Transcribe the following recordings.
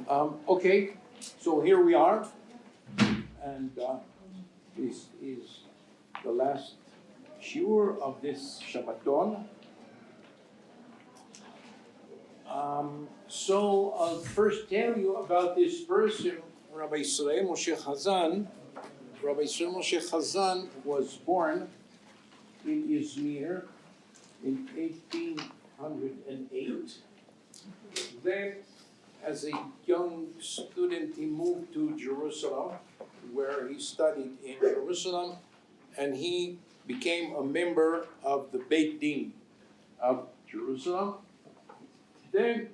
Okay, so here we are, and this is the last shiur of this Shabbaton. So I'll first tell you about this person, Rabbi Yisrael Moshe Hazan. Rabbi Yisrael Moshe Hazan was born in Izmir in 1808. Then, as a young student, he moved to Jerusalem, where he studied in Jerusalem, and he became a member of the Beit Din of Jerusalem. Then,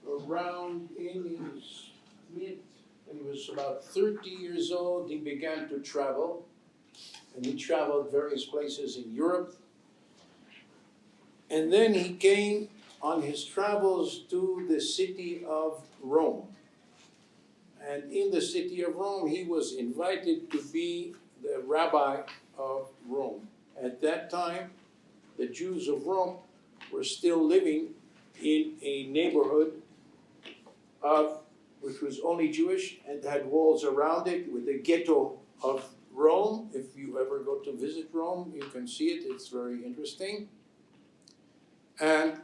around in his when he was about 30 years old, he began to travel, and he traveled various places in Europe. And then he came on his travels to the city of Rome. And in the city of Rome, he was invited to be the rabbi of Rome. At that time, the Jews of Rome were still living in a neighborhood which was only Jewish and had walls around it with the ghetto of Rome. If you ever go to visit Rome, you can see it. It's very interesting. And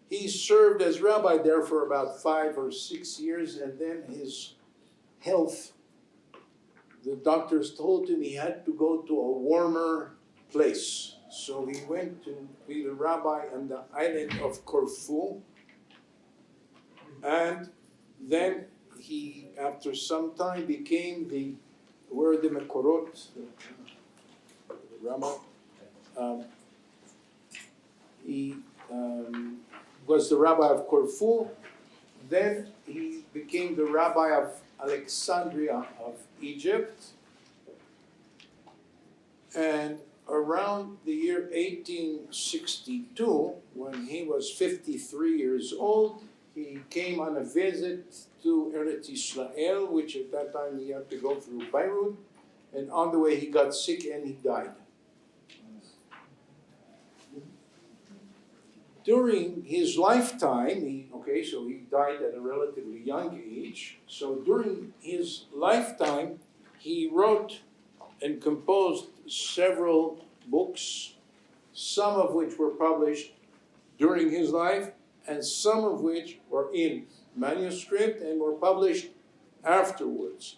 he served as rabbi there for about 5 or 6 years, and then his health, the doctors told him he had to go to a warmer place. So he went to be the rabbi on the island of Corfu. And then he, after some time, became the Mekorot, the rabbi. He was the rabbi of Corfu. Then he became the rabbi of Alexandria of Egypt. And around the year 1862, when he was 53 years old, he came on a visit to Eretz Yisrael, which at that time he had to go through Beirut. And on the way he got sick and he died. During his lifetime, he died at a relatively young age. So during his lifetime, he wrote and composed several books, some of which were published during his life, and some of which were in manuscript and were published afterwards.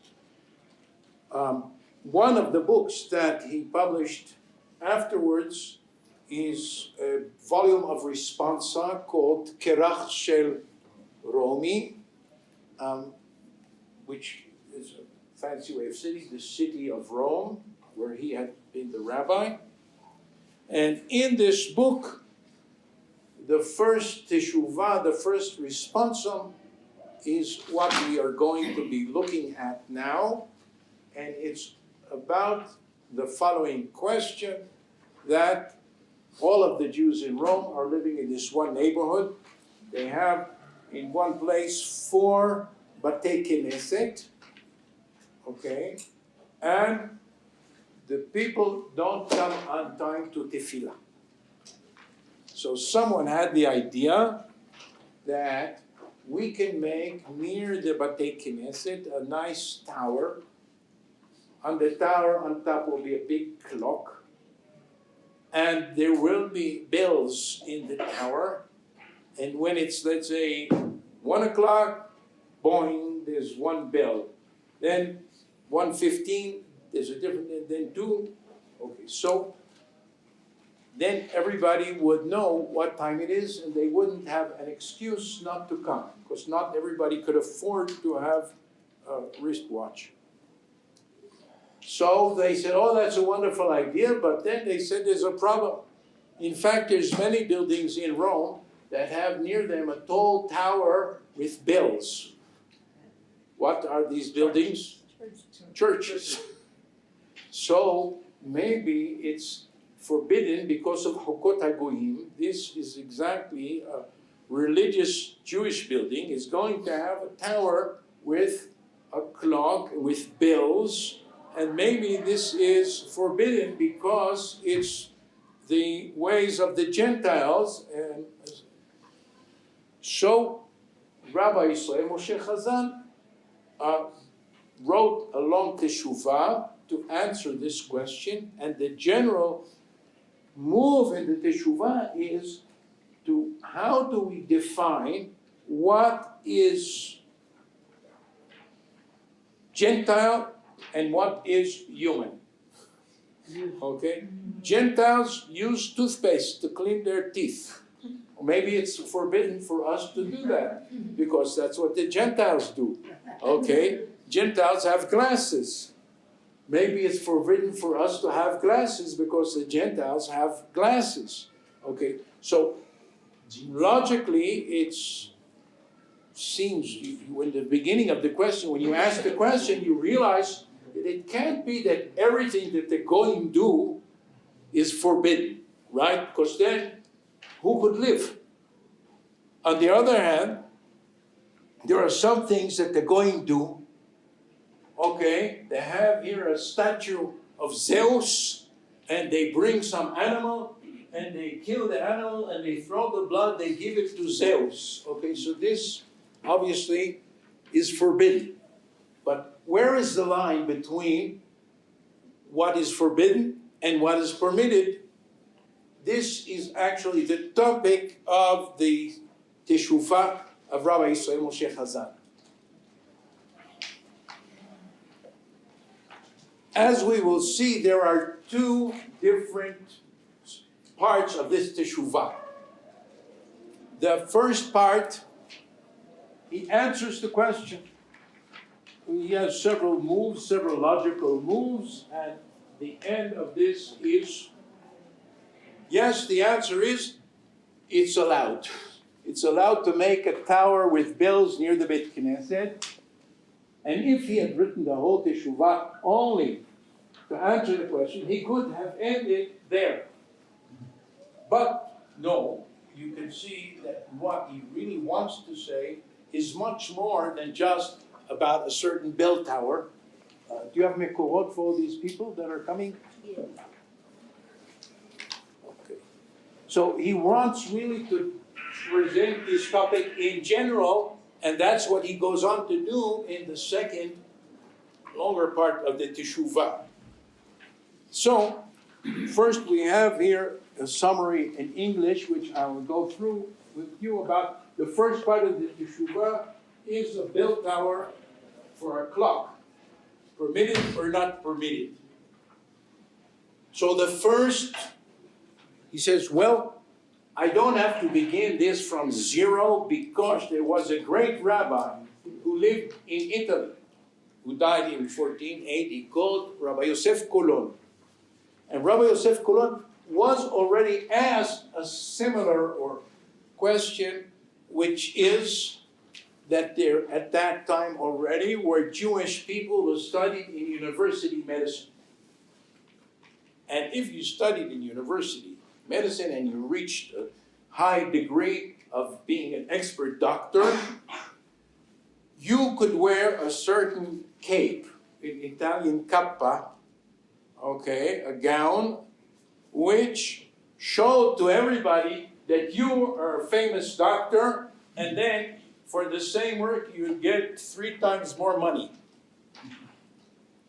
One of the books that he published afterwards is a volume of responsa called Kerach Shel Romi, which is a fancy way of saying the city of Rome, where he had been the rabbi. And in this book, the first teshuvah, the first responsum, is what we are going to be looking at now. And it's about the following question, that all of the Jews in Rome are living in this one neighborhood. They have in one place 4 Batei Knesset, okay? And the people don't come on time to tefillah. So someone had the idea that we can make near the Batei Knesset a nice tower. On the tower, on top will be a big clock. And there will be bells in the tower. And when it's, let's say, 1 o'clock, boing, there's one bell. Then 1:15, there's a different, and then 2. Okay, so then everybody would know what time it is, and they wouldn't have an excuse not to come, because not everybody could afford to have a wristwatch. So they said, oh, that's a wonderful idea, but then they said there's a problem. In fact, there's many buildings in Rome that have near them a tall tower with bells. What are these buildings? Churches. So maybe it's forbidden because of Hokot HaGoyim. This is exactly a religious Jewish building. It's going to have a tower with a clock, with bells, and maybe this is forbidden because it's the ways of the Gentiles. And so Rabbi Yisrael Moshe Hazan wrote a long teshuvah to answer this question, and the general move in the teshuvah is to how do we define what is Gentile and what is human. Okay? Gentiles use toothpaste to clean their teeth. Maybe it's forbidden for us to do that because that's what the Gentiles do. Okay? Gentiles have glasses. Maybe it's forbidden for us to have glasses because the Gentiles have glasses. Okay? So logically, it seems in the beginning of the question, when you ask the question, you realize that it can't be that everything that the Goyim do is forbidden, right? Because then who could live? On the other hand, there are some things that the Goyim do. Okay, they have here a statue of Zeus, and they bring some animal, and they kill the animal, and they throw the blood, they give it to Zeus. Okay, so this obviously is forbidden. But where is the line between what is forbidden and what is permitted? This is actually the topic of the teshuvah of Rabbi Yisrael Moshe Hazan. As we will see, there are two different parts of this teshuvah. The first part, he answers the question. He has several moves, several logical moves, and the end of this is, yes, the answer is, it's allowed. It's allowed to make a tower with bells near the Beit Knesset. And if he had written the whole teshuvah only to answer the question, he could have ended there. But no, you can see that what he really wants to say is much more than just about a certain bell tower. Do you have mekorot for all these people that are coming? Yeah. Okay. So he wants really to present this topic in general, and that's what he goes on to do in the second, longer part of the teshuvah. So, first we have here a summary in English, which I will go through with you about the first part of the teshuvah is a bell tower for a clock, permitted or not permitted. So the first, he says, well, I don't have to begin this from zero because there was a great rabbi who lived in Italy, who died in 1480, called Rabbi Yosef Colon. And Rabbi Yosef Colon was already asked a similar question, which is that there at that time already were Jewish people who studied in university medicine. And if you studied in university medicine and you reached a high degree of being an expert doctor, you could wear a certain cape, in Italian cappa, okay, a gown, which showed to everybody that you are a famous doctor, and then for the same work you would get 3 times more money.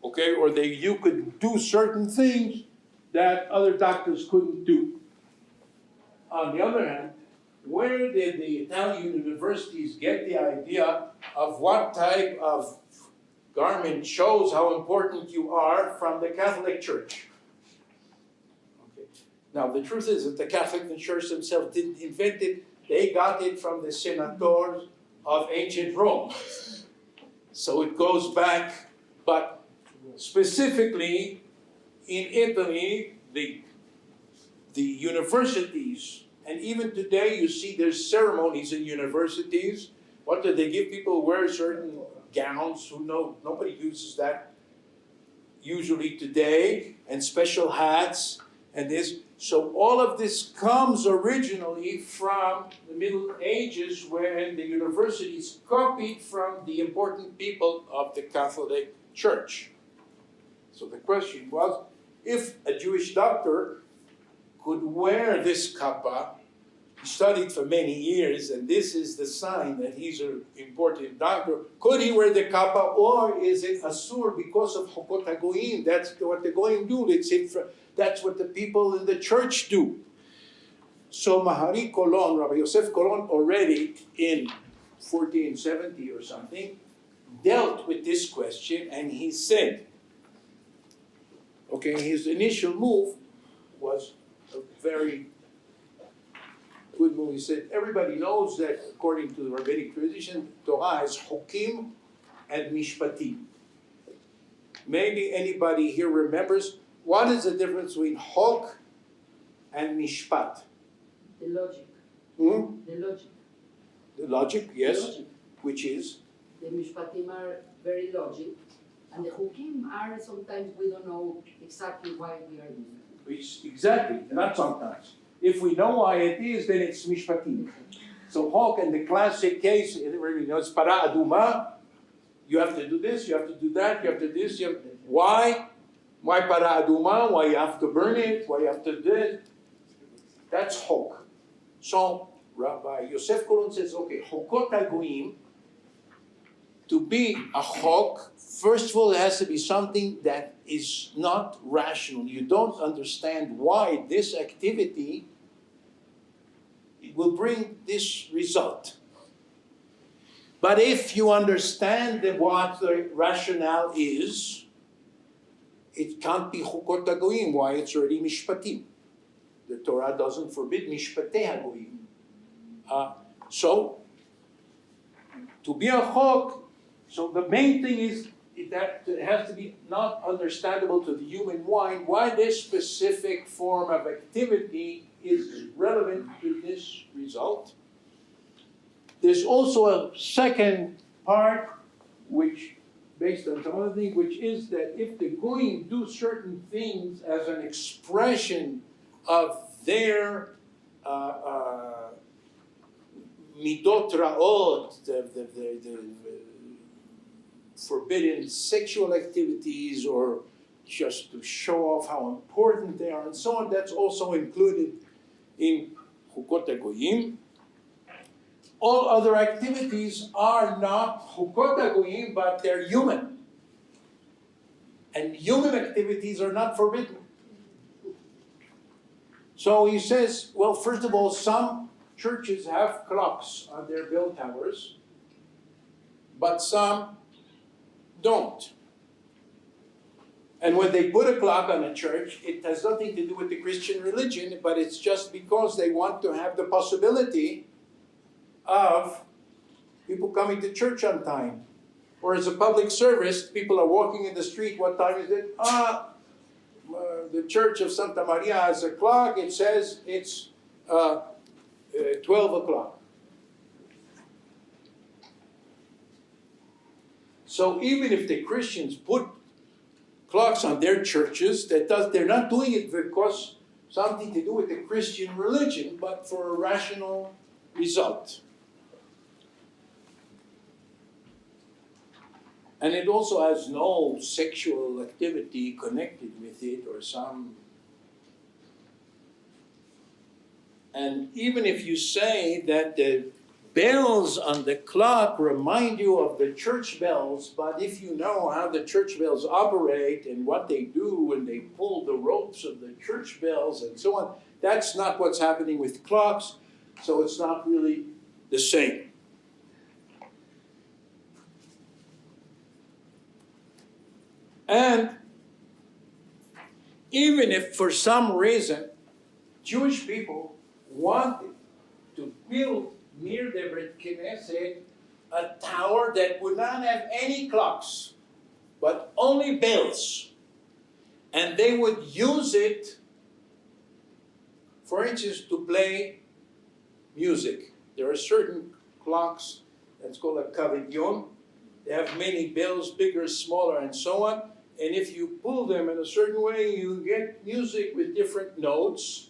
Okay, or you could do certain things that other doctors couldn't do. On the other hand, where did the Italian universities get the idea of what type of garment shows how important you are? From the Catholic Church. Okay. Now, the truth is that the Catholic Church themselves didn't invent it. They got it from the senators of ancient Rome. So it goes back, but specifically in Italy, the universities, and even today you see there's ceremonies in universities. What do they give people? Wear certain gowns. Nobody uses that usually today, and special hats and this. So all of this comes originally from the Middle Ages, when the universities copied from the important people of the Catholic Church. So the question was, if a Jewish doctor could wear this kappa, he studied for many years, and this is the sign that he's an important doctor. Could he wear the kappa, or is it asur because of Chokot HaGoyim? That's what the Goyim do. That's what the people in the church do. So Mahari Kolon, Rabbi Yosef Kolon, already in 1470 or something, dealt with this question, and he said, okay, his initial move was a very good move. He said, everybody knows that according to the rabbinic tradition, Torah has Hokim and Mishpatim. Maybe anybody here remembers, what is the difference between Hok and Mishpat? The logic. The logic. The logic, yes. The logic. Which is? The Mishpatim are very logic, and the Hukim are sometimes we don't know exactly why we are doing it. Exactly, not sometimes. If we know why it is, then it's Mishpatim. So Hok, in the classic case, everybody knows Para Aduma, you have to do this, you have to do that, you have to do this, why? Why Para Aduma? Why you have to burn it? Why you have to do it? That's Hok. So Rabbi Yosef Kolon says, okay, Chokot HaGoyim, to be a Chok, first of all, it has to be something that is not rational. You don't understand why this activity will bring this result. But if you understand what the rationale is, it can't be Chokot HaGoyim. Why? It's already Mishpatim. The Torah doesn't forbid Mishpatei HaGoyim. So, to be a Chok, so the main thing is that it has to be not understandable to the human mind why this specific form of activity is relevant to this result. There's also a second part, which, based on some other things, which is that if the Goyim do certain things as an expression of their midot ra'ot, the forbidden sexual activities, or just to show off how important they are, and so on, that's also included in Chukot HaGoyim. All other activities are not Chukot HaGoyim, but they're human. And human activities are not forbidden. So he says, well, first of all, some churches have clocks on their bell towers, but some don't. And when they put a clock on a church, it has nothing to do with the Christian religion, but it's just because they want to have the possibility of people coming to church on time. Or as a public service, people are walking in the street, what time is it? The church of Santa Maria has a clock, it says it's 12 o'clock. So even if the Christians put clocks on their churches, they're not doing it because something to do with the Christian religion, but for a rational result. And it also has no sexual activity connected with it or some. And even if you say that the bells on the clock remind you of the church bells, but if you know how the church bells operate and what they do when they pull the ropes of the church bells and so on, that's not what's happening with clocks, so it's not really the same. And even if for some reason Jewish people wanted to build near the Beit Knesset a tower that would not have any clocks, but only bells, and they would use it, for instance, to play music. There are certain clocks that's called a kavigyon. They have many bells, bigger, smaller, and so on. And if you pull them in a certain way, you get music with different notes.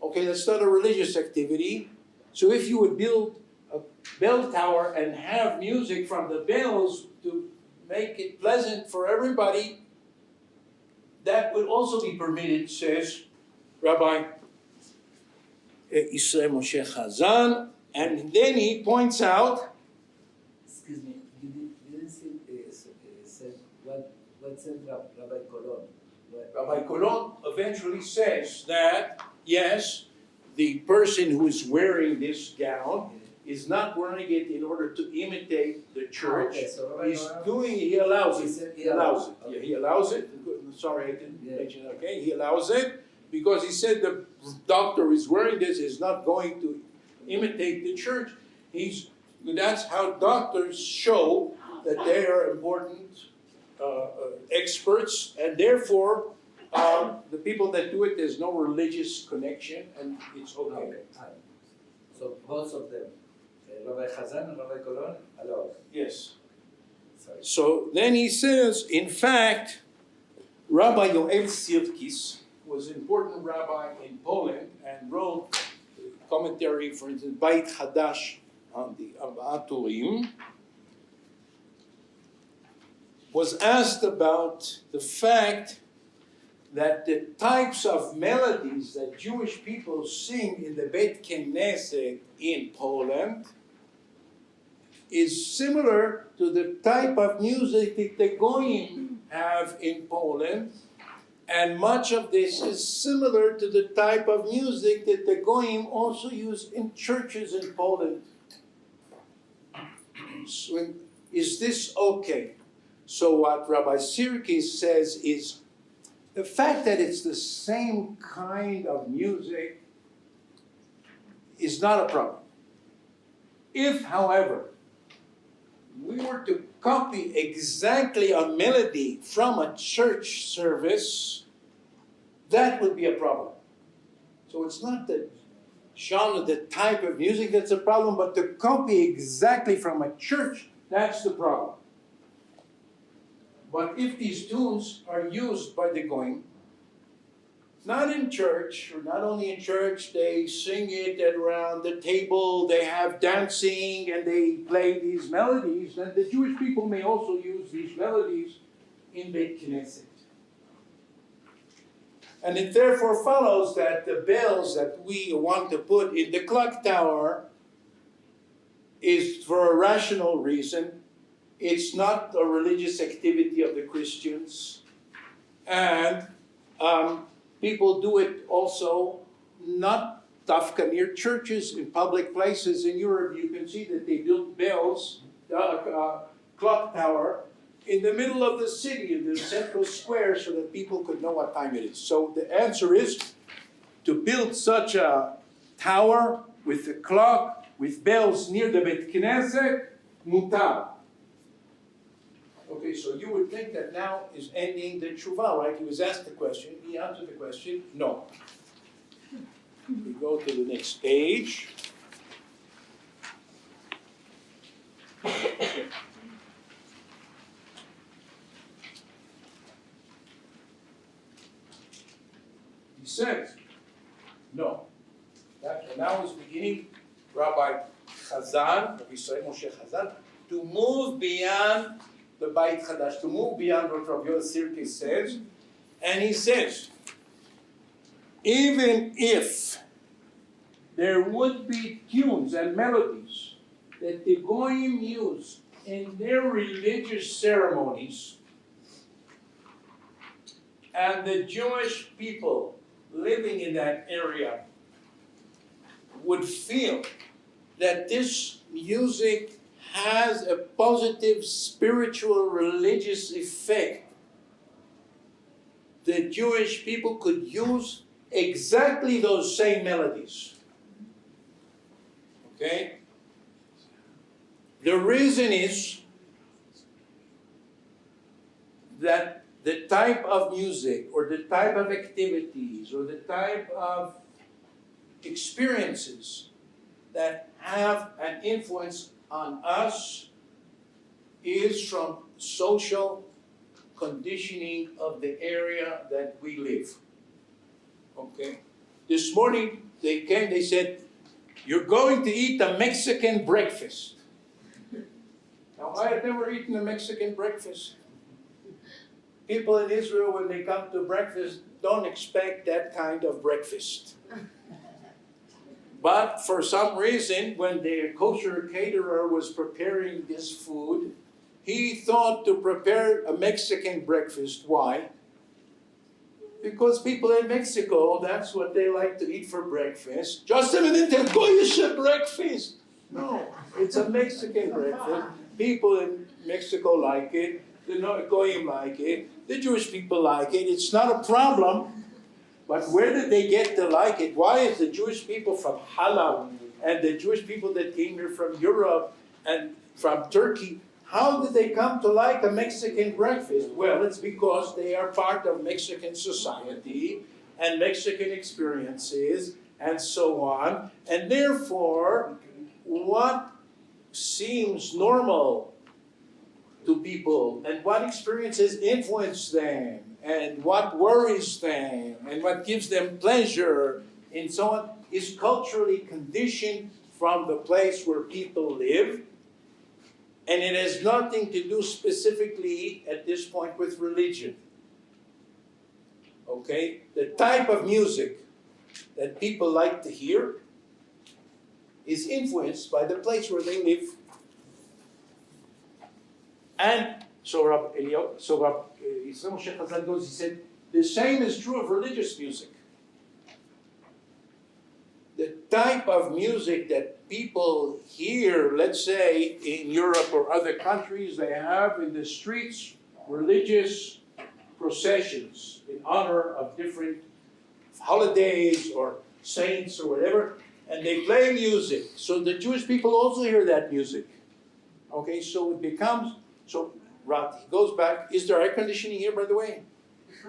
Okay, that's not a religious activity. So if you would build a bell tower and have music from the bells to make it pleasant for everybody, that would also be permitted, says Rabbi Yisrael Moshe Hazan, and then he points out. Excuse me, you didn't say what said Rabbi Colon? Rabbi Colon eventually says that, yes, the person who is wearing this gown is not wearing it in order to imitate the church. Okay, so He allows it. He allows it. Yeah, he allows it. Sorry, I didn't mention it. Okay, he allows it because he said the doctor is wearing this is not going to imitate the church. That's how doctors show that they are important experts, and therefore the people that do it, there's no religious connection, and it's okay. So both of them, Rabbi Hazan and Rabbi Colon, allowed. Yes. Sorry. So then he says, in fact, Rabbi Yoel Sirkis was an important rabbi in Poland and wrote a commentary, for instance, Beit Hadash on the Aturim, was asked about the fact that the types of melodies that Jewish people sing in the Beit Knesset in Poland is similar to the type of music that the Goyim have in Poland, and much of this is similar to the type of music that the Goyim also use in churches in Poland. So, is this okay? So what Rabbi Sirkis says is, the fact that it's the same kind of music is not a problem. If, however, we were to copy exactly a melody from a church service, that would be a problem. So it's not the genre, the type of music that's a problem, but to copy exactly from a church, that's the problem. But if these tunes are used by the Goyim, not in church, or not only in church, they sing it around the table, they have dancing, and they play these melodies, then the Jewish people may also use these melodies in Beit Knesset. And it therefore follows that the bells that we want to put in the clock tower is for a rational reason. It's not a religious activity of the Christians. And people do it also not tafka near churches, in public places. In Europe, you can see that they built bells, clock tower, in the middle of the city, in the central square, so that people could know what time it is. So the answer is to build such a tower with a clock, with bells near the Beit Knesset, mutar. Okay, so you would think that now is ending the tshuva, right? He was asked the question, he answered the question, no. We go to the next page. He says, no. And now is beginning Rabbi Hazan, Rabbi Yisrael Moshe Hazan, to move beyond the Beit Chadash, to move beyond what Rabbi Yoel Sirkis says. And he says, even if there would be tunes and melodies that the Goyim use in their religious ceremonies, and the Jewish people living in that area would feel that this music has a positive spiritual religious effect, the Jewish people could use exactly those same melodies. Okay? The reason is that the type of music or the type of activities or the type of experiences that have an influence on us is from social conditioning of the area that we live. Okay? This morning they came, they said, you're going to eat a Mexican breakfast. Now, I have never eaten a Mexican breakfast. People in Israel, when they come to breakfast, don't expect that kind of breakfast. But for some reason, when the kosher caterer was preparing this food, he thought to prepare a Mexican breakfast. Why? Because people in Mexico, that's what they like to eat for breakfast. Just a minute, Goyish breakfast. No, it's a Mexican breakfast. People in Mexico like it. The Goyim like it. The Jewish people like it. It's not a problem. But where did they get to like it? Why is the Jewish people from Halab and the Jewish people that came here from Europe and from Turkey, how did they come to like a Mexican breakfast? Well, it's because they are part of Mexican society and Mexican experiences and so on. And therefore, what seems normal to people and what experiences influence them and what worries them and what gives them pleasure and so on is culturally conditioned from the place where people live. And it has nothing to do specifically at this point with religion. Okay? The type of music that people like to hear is influenced by the place where they live. And so Moshe Hazan goes, he said, the same is true of religious music. The type of music that people hear, let's say in Europe or other countries, they have in the streets religious processions in honor of different holidays or saints or whatever, and they play music. So the Jewish people also hear that music. Okay, so it becomes, so Rat, he goes back. Is there air conditioning here, by the way?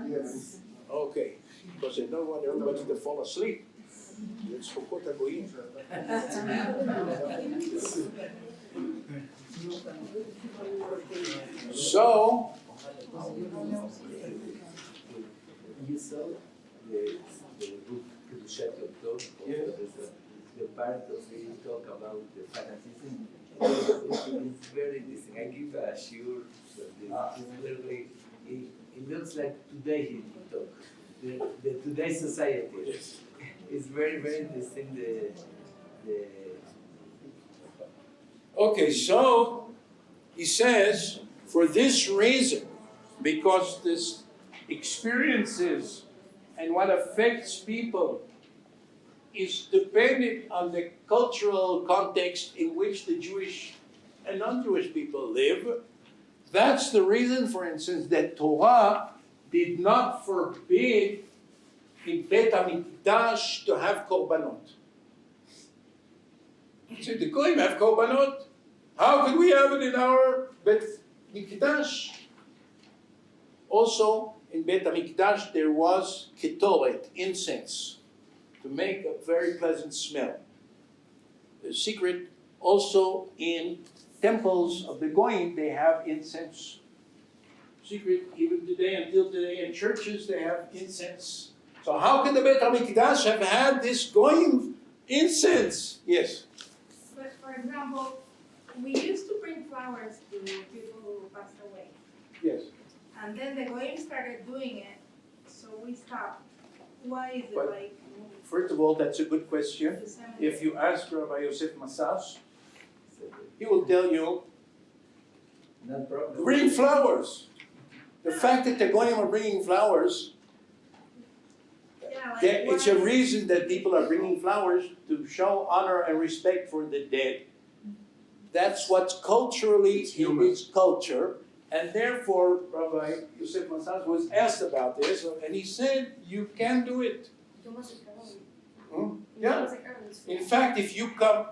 Yes. Okay, because I don't want everybody to fall asleep. Let's focus on going. So, You saw the book Kedushat Yom the part of it talk about the fanaticism. It's very interesting. I give a shiur that is very, it looks like today he talk. The today's society. It's very, very interesting. okay, so he says, for this reason, because this experiences and what affects people is dependent on the cultural context in which the Jewish and non-Jewish people live. That's the reason, for instance, that Torah did not forbid in Bet HaMikdash to have korbanot. So the Goyim have korbanot. How can we have it in our Bet HaMikdash? Also, in Bet HaMikdash there was ketoret, incense, to make a very pleasant smell. The secret, also in temples of the Goyim, they have incense. Secret, even today, until today, in churches they have incense. So how can the Bet HaMikdash have had this Goyim incense? Yes? But for example, we used to bring flowers to people who passed away. Yes. And then the Goyim started doing it, so we stopped. Why is it But- like First of all, that's a good question. the cemetery? If you ask Rabbi Yosef Massas, he will tell you, Not problem. bring flowers. The fact that the Goyim are bringing flowers, Yeah, like it's a why- reason that people are bringing flowers to show honor and respect for the dead. That's what's culturally in its culture. And therefore, Rabbi Yosef Massas was asked about this, and he said, you can do it. Yeah. In fact, if you come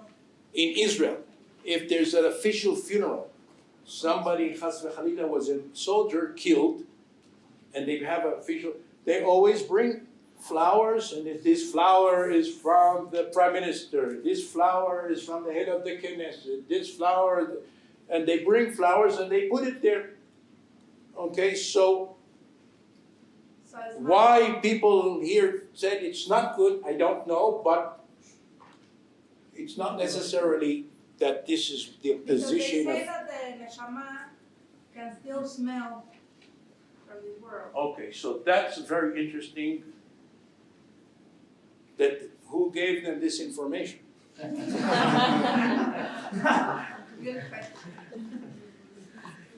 in Israel, if there's an official funeral, somebody, Chas v'Chalila, was a soldier killed, and they have an official, they always bring flowers, and if this flower is from the prime minister, this flower is from the head of the Knesset, this flower, and they bring flowers and they put it there. Okay, so So it's not- why people here said it's not good, I don't know, but it's not necessarily that this is the Because they position say of. that the neshama can still smell from this world. Okay, so that's very interesting. That who gave them this information? Good question.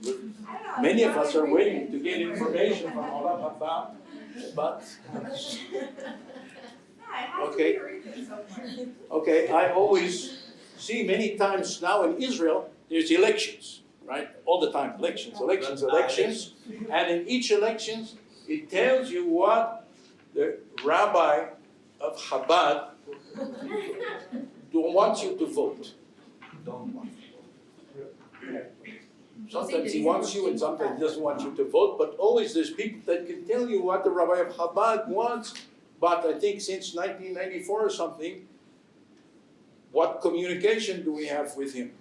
I don't know, Many of us are probably waiting to get information from Olam Haba, but Yeah, I had Okay. to be written somewhere. okay, I always see many times now in Israel, there's elections, right? All the time, elections, and in each elections, it tells you what the rabbi of Chabad wants you to vote. Don't want. Sometimes he wants you and sometimes he doesn't want you to vote, but always there's people that can tell you what the rabbi of Chabad wants. But I think since 1994 or something, what communication do we have with him?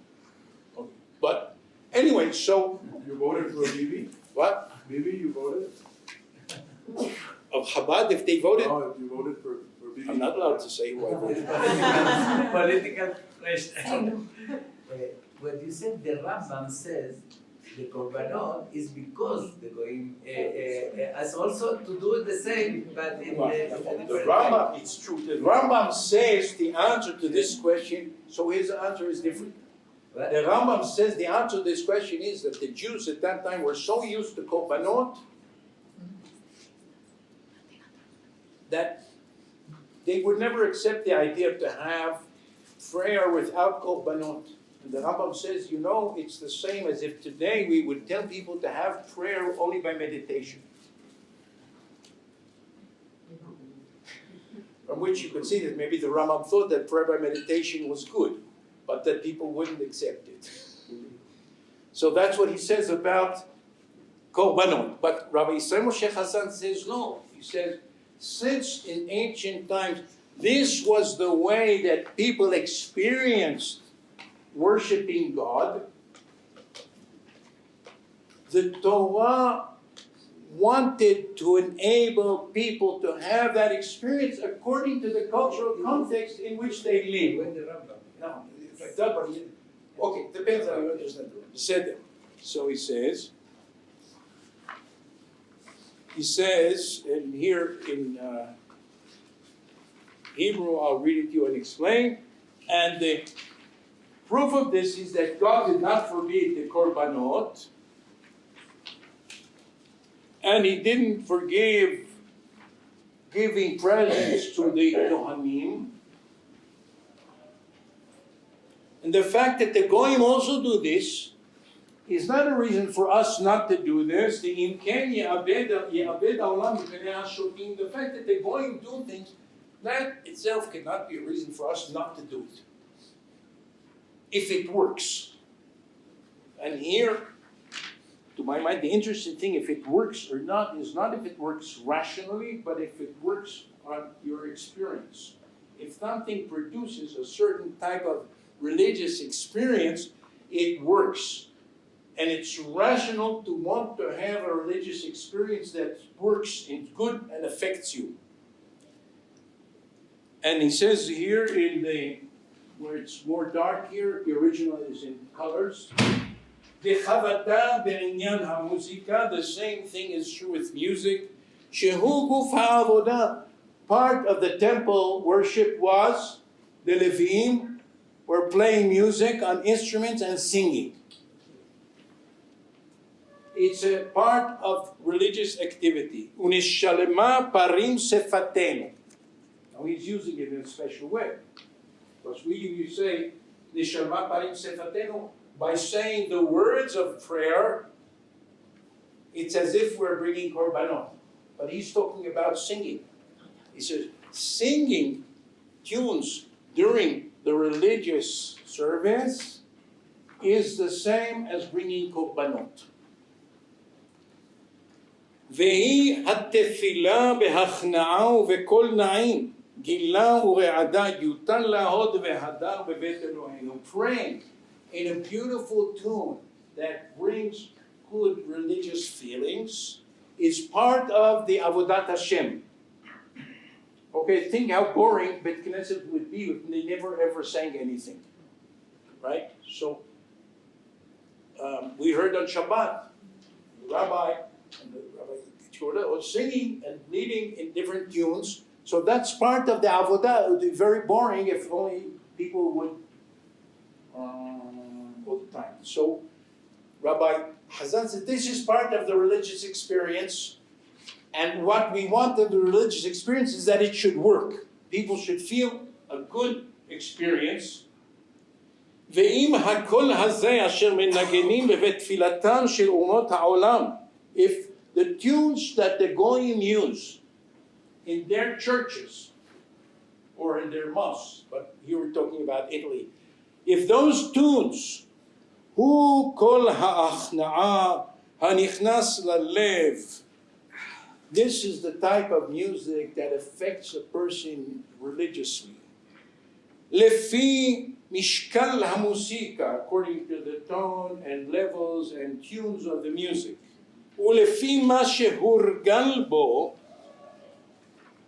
Okay. But anyway, so You voted for Bibi? what? Bibi, you voted? Of Chabad, if they voted, Oh, you voted for Bibi? I'm not allowed to say who I voted. Political question. What you said, the Rambam says the korbanot is because the goyim has also to do the same, but in The Rambam, it's true. The Rambam says the answer to this question, so his answer is different. The Rambam says the answer to this question is that the Jews at that time were so used to korbanot that they would never accept the idea to have prayer without korbanot. And the Rambam says, you know, it's the same as if today we would tell people to have prayer only by meditation. From which you could see that maybe the Rambam thought that prayer by meditation was good, but that people wouldn't accept it. So that's what he says about korbanot. But Rabbi Yisrael Moshe Hazan says no. He says, since in ancient times this was the way that people experienced worshiping God, the Torah wanted to enable people to have that experience according to the cultural context in which they live. When the Rambam. No, okay, depends how you understand the Seder. So he says, and here in Hebrew, I'll read it to you and explain. And the proof of this is that God did not forbid the korbanot, and He didn't forgive giving presents to the Kohanim. And the fact that the Goyim also do this is not a reason for us not to do this. The fact that the Goyim do things, that itself cannot be a reason for us not to do it. If it works. And here, to my mind, the interesting thing, if it works or not, is not if it works rationally, but if it works on your experience. If something produces a certain type of religious experience, it works. And it's rational to want to have a religious experience that works and good and affects you. And he says here where it's more dark here, the original is in colors. The same thing is true with music. Part of the temple worship was the Leviim were playing music on instruments and singing. It's a part of religious activity. Unishalema parim sefatenu. Now he's using it in a special way. Because you say, Nishalma parim sefatenu, by saying the words of prayer, it's as if we're bringing korbanot. But he's talking about singing. He says, singing tunes during the religious service is the same as bringing korbanot. והיא התפילה בהכנעה ובקול נעים, גילה ורעדה, יותן להוד והדר בבית אלוהינו. Praying in a beautiful tune that brings good religious feelings is part of the Avodat Hashem. Okay, think how boring Bet Knesset would be if they never ever sang anything. Right? So, we heard on Shabbat, the Rabbi was singing and leading in different tunes So that's part of the avodah. It would be very boring if only people would all the time. So Rabbi Hazan said this is part of the religious experience, and what we want in the religious experience is that it should work. People should feel a good experience. ואם הקול הזה אשר מנגנים בבית תפילתן של אומות העולם, if the tunes that the goyim use in their churches or in their mosques, but here we're talking about Italy, if those tunes, הוא קול ההכנעה הנכנס ללב, this is the type of music that affects a person religiously. לפי משקל המוסיקה, according to the tone and levels and tunes of the music. ולפי מה שהורגל בו,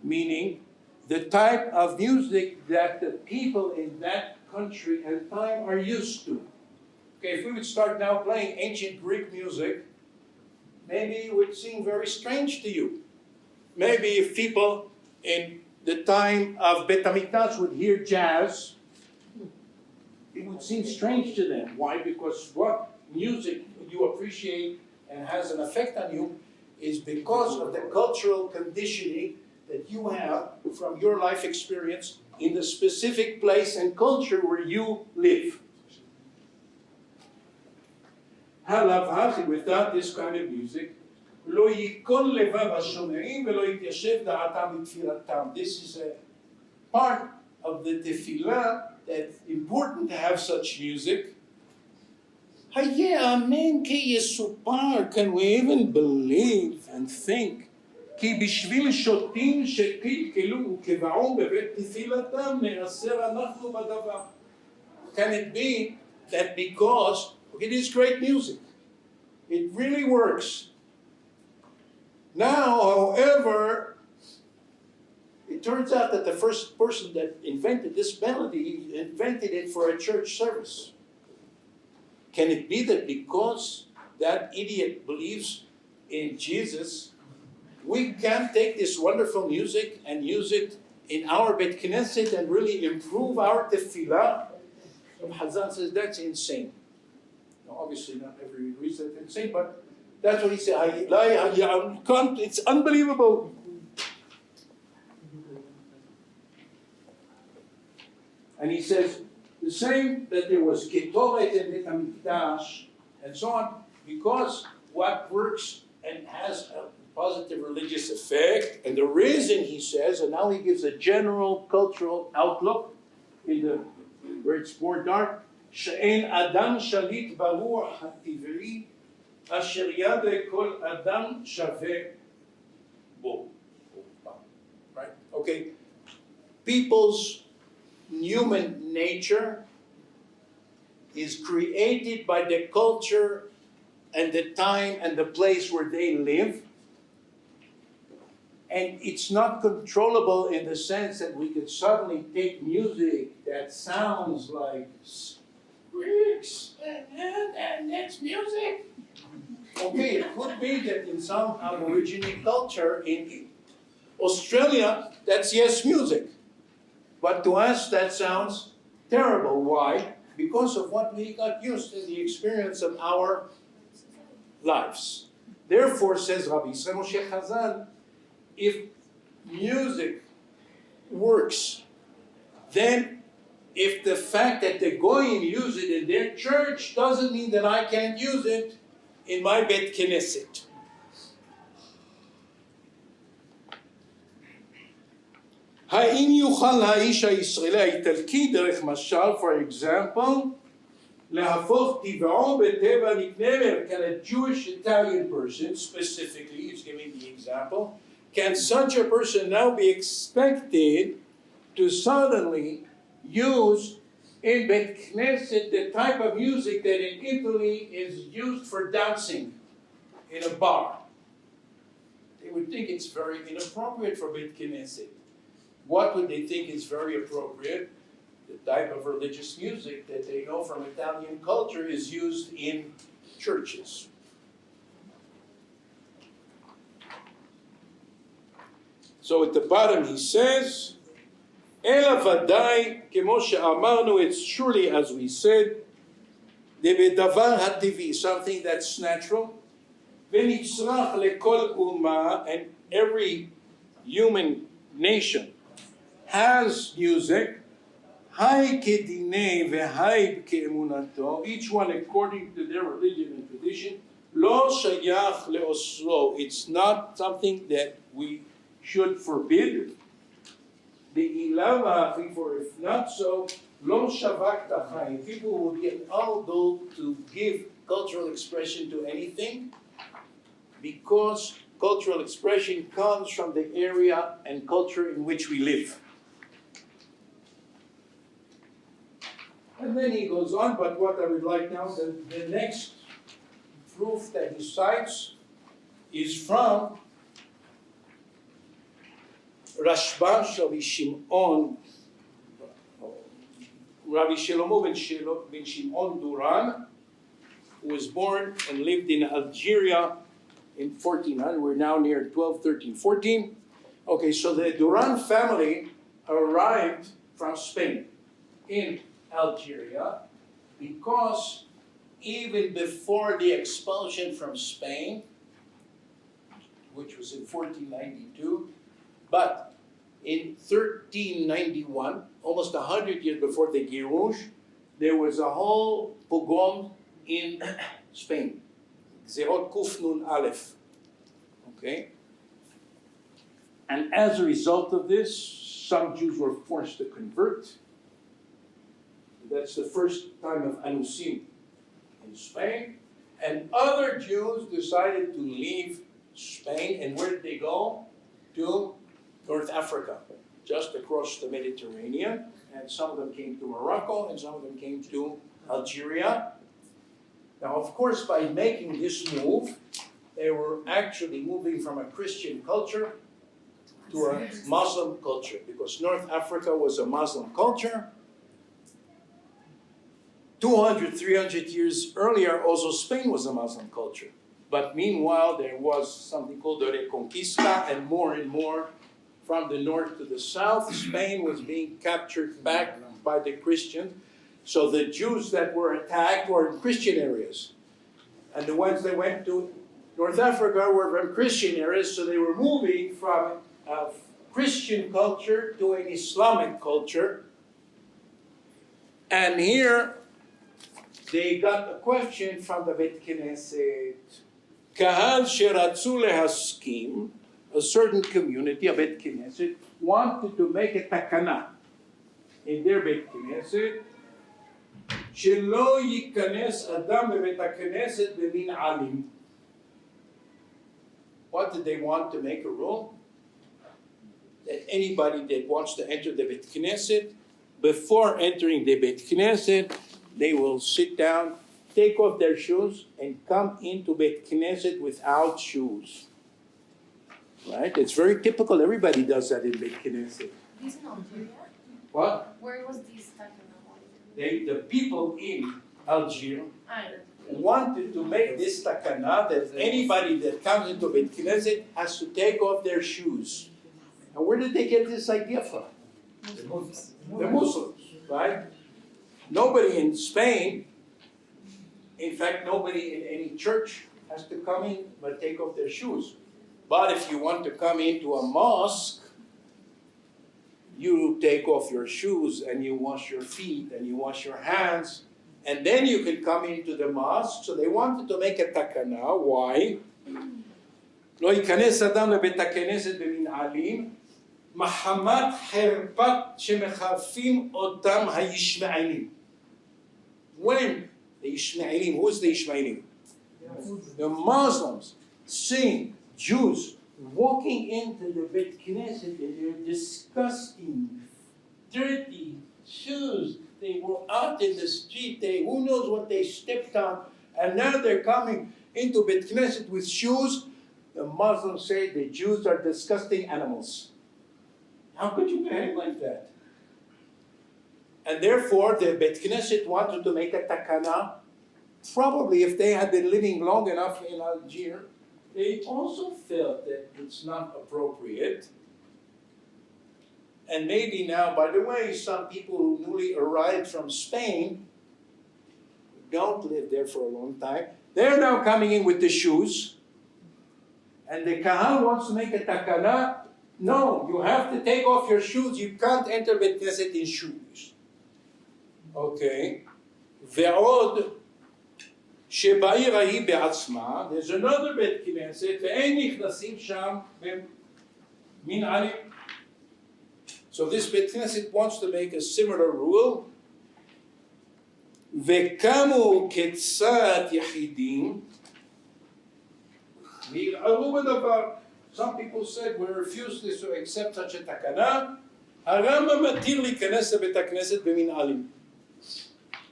meaning the type of music that the people in that country and time are used to. Okay, if we would start now playing ancient Greek music, maybe it would seem very strange to you. Maybe if people in the time of Bet HaMikdash would hear jazz, it would seem strange to them. Why? Because what music you appreciate and has an effect on you is because of the cultural conditioning that you have from your life experience in the specific place and culture where you live. Without this kind of music, this is a part of the tefillah that's important to have such music. Can we even believe and think כי בשביל שוטים שקלקלו וקבעו בבית תפילתם נעשר אנחנו בדבר. Can it be that because it is great music, it really works? Now, however, it turns out that the first person that invented this melody invented it for a church service. Can it be that because that idiot believes in Jesus, we can take this wonderful music and use it in our Bet Knesset and really improve our tefillah? Hazan says that's insane. Now, obviously, not everyone agrees that's insane, but that's what he said. It's unbelievable. And he says the same that there was Ketoret and Bet HaMikdash and so on, because what works and has a positive religious effect, and the reason he says, and now he gives a general cultural outlook in the where it's more dark, שאין אדם שליט ברוח הטבעי אשר יד כל אדם שווה בו. Right? Okay. People's human nature is created by the culture and the time and the place where they live. And it's not controllable in the sense that we can suddenly take music that sounds like squeaks and that's music. Okay, it could be that in some Aborigine culture in Australia, that's yes music. But to us, that sounds terrible. Why? Because of what we got used to, the experience of our lives. Therefore, says Rabbi Yisrael Moshe Hazan, if music works, then if the fact that the Goyim use it in their church doesn't mean that I can't use it in my Bet Knesset. האם יוכל האיש הישראלי האיטלקי דרך משל, for example, להפוך טבעו בטבע נקנה? Can a Jewish Italian person, specifically, he's giving the example, can such a person now be expected to suddenly use in Bet Knesset the type of music that in Italy is used for dancing in a bar? They would think it's very inappropriate for Bet Knesset. What would they think is very appropriate? The type of religious music that they know from Italian culture is used in churches. So at the bottom he says, Ela vadai, kemo she'amarnu, it's surely as we said, debedavar hativi, something that's natural, v'nitzrach lekol umma, and every human nation has music, hai kedinei v'hai ke'emunato, each one according to their religion and tradition, lo shayach le'osro, it's not something that we should forbid. The ilama, for if not so, lo shavak tachayim, people would get all to give cultural expression to anything, because cultural expression comes from the area and culture in which we live. And then he goes on, but what I would like now, the next proof that he cites is from Rashba Rabbi Shimon, Rabbi Shlomo ben Shimon Duran, who was born and lived in Algeria in 1400. We're now near 12, 13, 14. Okay, so the Duran family arrived from Spain in Algeria because even before the expulsion from Spain, which was in 1492, but in 1391, almost 100 years before the Girush, there was a whole pogrom in Spain. Zerot Kuf Nun Aleph. Okay? And as a result of this, some Jews were forced to convert. That's the first time of Anusim in Spain. And other Jews decided to leave Spain. And where did they go? To North Africa, just across the Mediterranean. And some of them came to Morocco, and some of them came to Algeria. Now, of course, by making this move, they were actually moving from a Christian culture to a Muslim culture, because North Africa was a Muslim culture. 200, 300 years earlier, also Spain was a Muslim culture. But meanwhile, there was something called the Reconquista, and more from the north to the south, Spain was being captured back by the Christians. So the Jews that were attacked were in Christian areas. And the ones that went to North Africa were from Christian areas, so they were moving from a Christian culture to an Islamic culture. And here, they got a question from the Beit Knesset. Kahal sheratzu lehaskim, a certain community, a Beit Knesset, wanted to make a takana in their Beit Knesset, shelo yikanes adam bebeit knesset bemin alim. What did they want to make a rule? That anybody that wants to enter the Beit Knesset, before entering the Beit Knesset, they will sit down, take off their shoes, and come into Beit Knesset without shoes. Right? It's very typical. Everybody does that in Beit Knesset. This in Algeria? What? Where was this talking about? The people in Algeria I wanted to make this takana that anybody that comes into Beit Knesset has to take off their shoes. And where did they get this idea from? The Muslims, right? Nobody in Spain, in fact, nobody in any church has to come in but take off their shoes. But if you want to come into a mosque, you take off your shoes and you wash your feet and you wash your hands, and then you can come into the mosque. So they wanted to make a takana. Why? לא ייכנס אדם לבית הכנסת במנעלים, מחמת חרפת שמחרפים אותם הישמעאלים. When the Ishmaelim, who's the Ishmaelim? The Muslims seeing Jews walking into the Beit Knesset in their disgusting, dirty shoes. They were out in the street. Who knows what they stepped on, and now they're coming into Beit Knesset with shoes. The Muslims say the Jews are disgusting animals. How could you behave like that? And therefore, the Beit Knesset wanted to make a takana. Probably if they had been living long enough in Algiers, they also felt that it's not appropriate And maybe now, by the way, some people who newly arrived from Spain, don't live there for a long time, they're now coming in with the shoes. And the Kahal wants to make a takana. No, you have to take off your shoes. You can't enter Bet Knesset in shoes. Okay. ועוד שבעיר ההיא בעצמה, there's another בית כנסת, ואין נכנסים שם במנהלים. So this בית כנסת wants to make a similar rule. וקמו כצאת יחידים, והרערו בדבר. Some people said, we refuse to accept such a takana. הרמב"ם מתיר להיכנס לבית הכנסת במנהלים.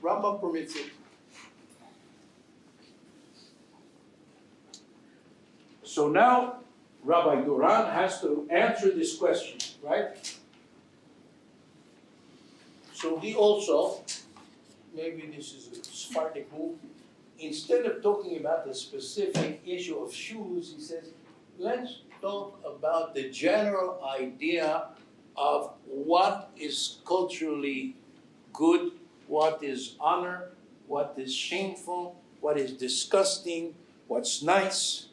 Rambam permits it. So now, Rabbi Duran has to answer this question, right? So he also, maybe this is a Sephardic move, instead of talking about the specific issue of shoes, he says, let's talk about the general idea of what is culturally good, what is honor, what is shameful, what is disgusting, what's nice.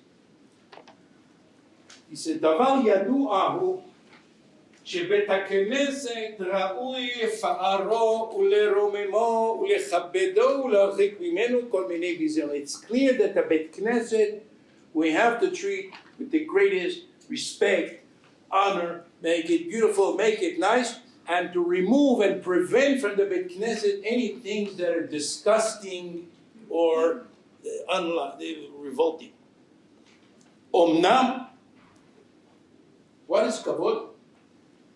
He said, דבר ידוע הוא שבית הכנסת ראוי לפארו ולרוממו ולכבדו ולהרחיק ממנו כל מיני גזענות. It's clear that the בית כנסת we have to treat with the greatest respect, honor, make it beautiful, make it nice, and to remove and prevent from the Beit Knesset any things that are disgusting or revolting. Omnam, what is kavod?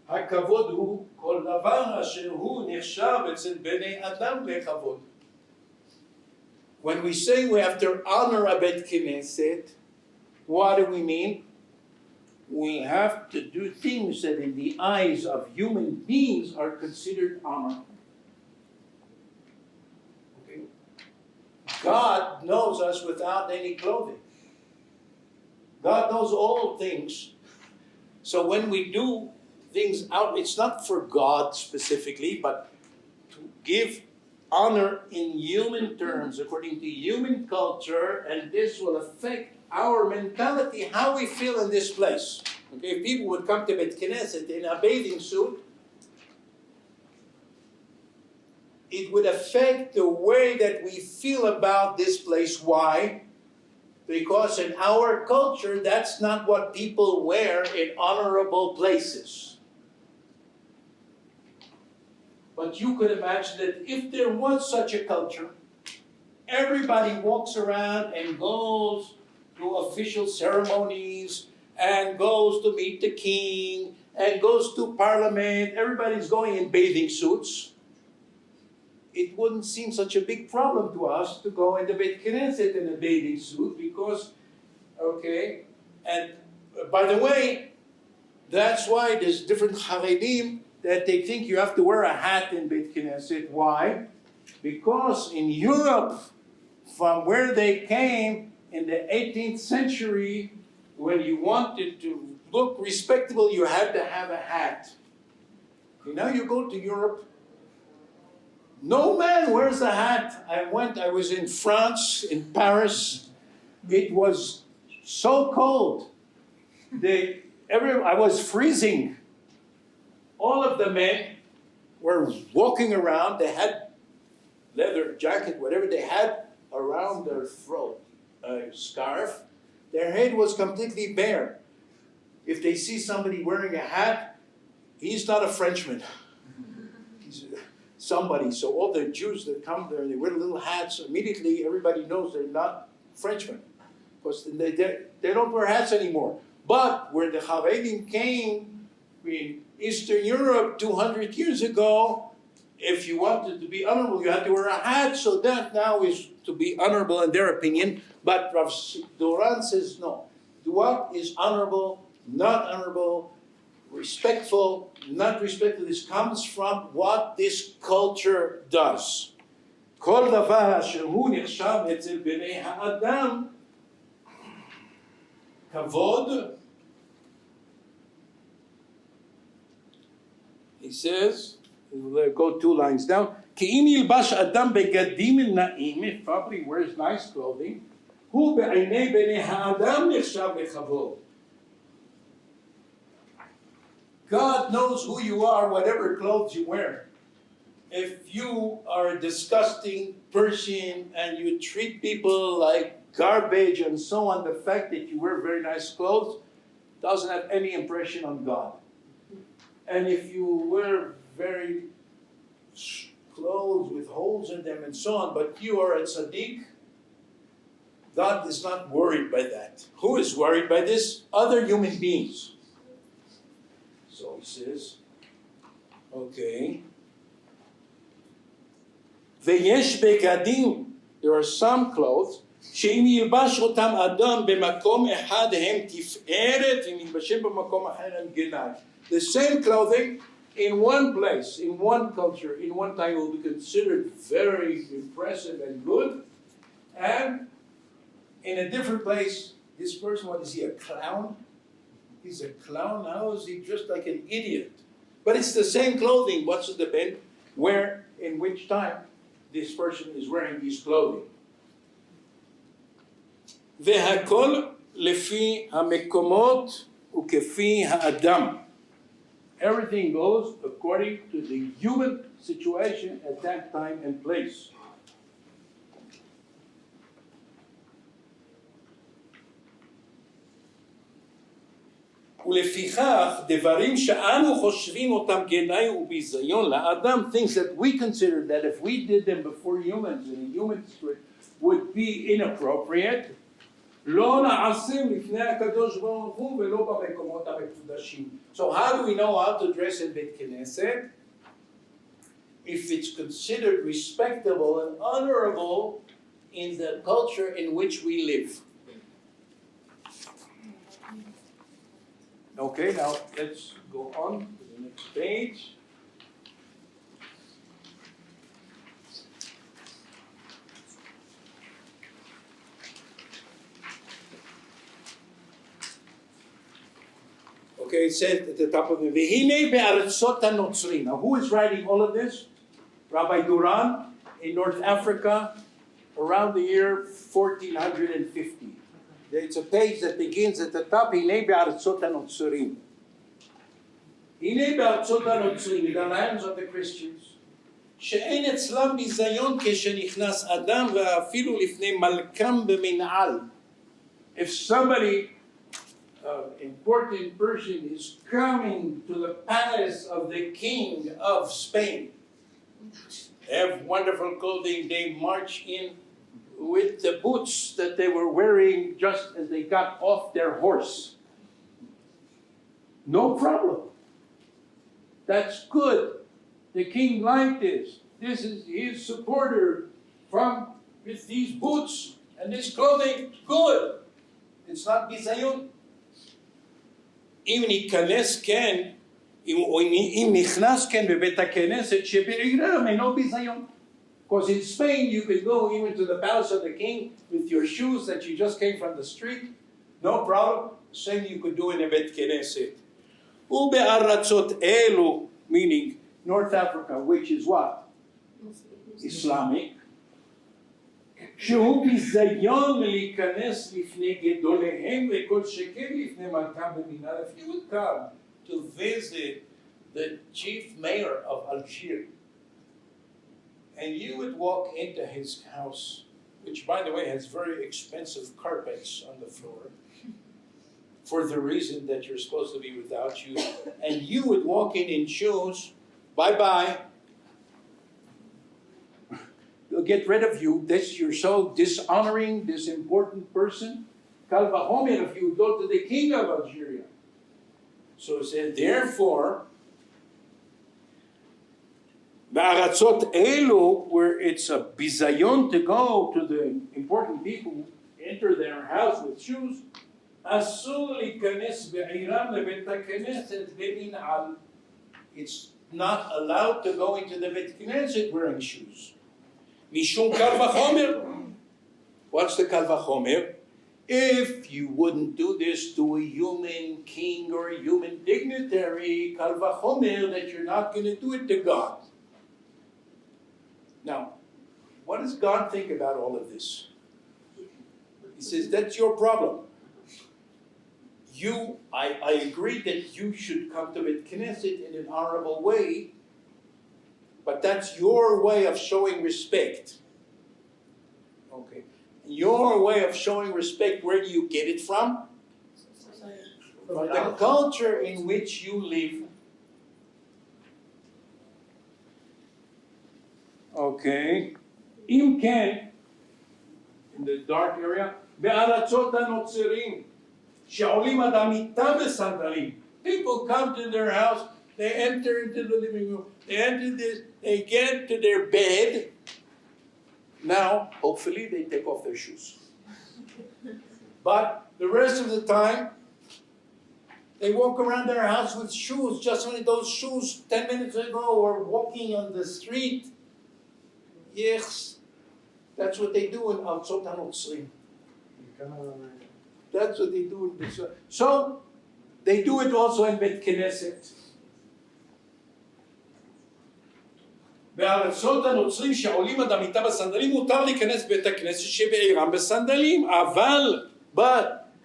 הכבוד הוא כל דבר אשר הוא נחשב אצל בני אדם לכבוד. When we say we have to honor a Beit Knesset, what do we mean? We have to do things that in the eyes of human beings are considered honor. Okay? God knows us without any clothing. God knows all things. So when we do things out, it's not for God specifically, but to give honor in human terms, according to human culture, and this will affect our mentality, how we feel in this place. Okay, if people would come to Beit Knesset in a bathing suit, it would affect the way that we feel about this place. Why? Because in our culture, that's not what people wear in honorable places. But you could imagine that if there was such a culture, everybody walks around and goes to official ceremonies and goes to meet the king and goes to parliament. Everybody's going in bathing suits. It wouldn't seem such a big problem to us to go in the Beit Knesset in a bathing suit because, okay, and by the way, that's why there's different Haredim that they think you have to wear a hat in Beit Knesset. Why? Because in Europe, from where they came, in the 18th century, when you wanted to look respectable, you had to have a hat. Okay, now you go to Europe, no man wears a hat. I was in France, in Paris. It was so cold. I was freezing. All of the men were walking around. They had leather jacket, whatever they had around their throat. A scarf, their head was completely bare. If they see somebody wearing a hat, he's not a Frenchman. He's somebody. So all the Jews that come there, they wear little hats. Immediately, everybody knows they're not Frenchmen, because they don't wear hats anymore. But where the Haredim came in Eastern Europe 200 years ago, if you wanted to be honorable, you had to wear a hat. So that now is to be honorable in their opinion. But Rav Duran says no. What is honorable, not honorable, respectful, not respectful, this comes from what this culture does. כל דבר שהוא נחשב אצל בני האדם כבוד says, we'll go 2 lines down, כי אם ילבש אדם בגדים נאים, if probably wears nice clothing, הוא בעיני בני האדם נחשב לכבוד. God knows who you are, whatever clothes you wear. If you are a disgusting person and you treat people like garbage and so on, the fact that you wear very nice clothes doesn't have any impression on God. And if you wear very clothes with holes in them and so on, but you are a tzaddik, God is not worried by that. Who is worried by this? Other human beings. So he says, okay. ויש בגדים, there are some clothes, שאם ילבש אותם אדם במקום אחד הם תפארת, אם ילבשם במקום אחר הם גנאי. The same clothing in one place, in one culture, in one time will be considered very impressive and good, and in a different place, this person, what is he, a clown? He's a clown. How is he dressed like an idiot? But it's the same clothing. What's the depend? Where, in which time, this person is wearing these clothing. והכל לפי המקומות וכפי האדם. Everything goes according to the human situation at that time and place. ולפיכך, דברים שאנו חושבים אותם גנאי וביזיון לאדם, things that we consider that if we did them before humans in a human spirit would be inappropriate, לא נעשים לפני הקדוש ברוך הוא ולא במקומות המקודשים. So how do we know how to dress in בית כנסת? If it's considered respectable and honorable in the culture in which we live. Okay, now let's go on to the next page. Okay, it says at the top of it, והנה בארצות הנוצרים. Now, who is writing all of this? Rabbi Duran in North Africa around the year 1450. It's a page that begins at the top, הנה בארצות הנוצרים. הנה בארצות הנוצרים, the lands of the Christians, שאין אצלם ביזיון כשנכנס אדם ואפילו לפני מלכם במנעל. If somebody, important person, is coming to the palace of the king of Spain, they have wonderful clothing, they march in with the boots that they were wearing just as they got off their horse. No problem. That's good. The king liked this. This is his supporter with these boots and this clothing. Good. It's not bizayon. אם ניכנס כן, אם נכנס כן בבית הכנסת שבעירם אינו ביזיון. Because in Spain, you could go even to the palace of the king with your shoes that you just came from the street. No problem. Same you could do in a Bet Knesset. ובארצות אלו, meaning North Africa, which is what? Islamic. שהוא ביזיון להיכנס לפני גדוליהם וכל שכן לפני מלכם במנהל. If you would come to visit the chief mayor of Algiers, and you would walk into his house, which by the way has very expensive carpets on the floor, for the reason that you're supposed to be without shoes, and you would walk in shoes, bye-bye, they'll get rid of you. You're so dishonoring this important person. Kal vachomer if you go to the king of Algeria. So it said, therefore, בארצות אלו, where it's a bizayon to go to the important people who enter their house with shoes, אסור להיכנס בעירם לבית הכנסת במנעל. It's not allowed to go into the בית כנסת wearing shoes. משום קל וחומר. What's the קל וחומר? If you wouldn't do this to a human king or a human dignitary, kal vachomer, that you're not going to do it to God. Now, what does God think about all of this? He says, that's your problem. I agree that you should come to Beit Knesset in an honorable way, but that's your way of showing respect. Okay. Your way of showing respect, where do you get it from? From the culture in which you live. Okay. Im ken, in the dark area, בארצות הנוצרים, שעולים עד המיטה בסנדלים. People come to their house, they enter into the living room, they enter this, they get to their bed. Now, hopefully, they take off their shoes. But the rest of the time, they walk around their house with shoes. Just only those shoes 10 minutes ago were walking on the street. Yes, that's what they do in Artzot HaNotzrim. That's what they do in Israel. So, they do it also in Beit Knesset. בארצות הנוצרים שעולים עד המיטה בסנדלים מותר להיכנס בית הכנסת שבעירם בסנדלים, אבל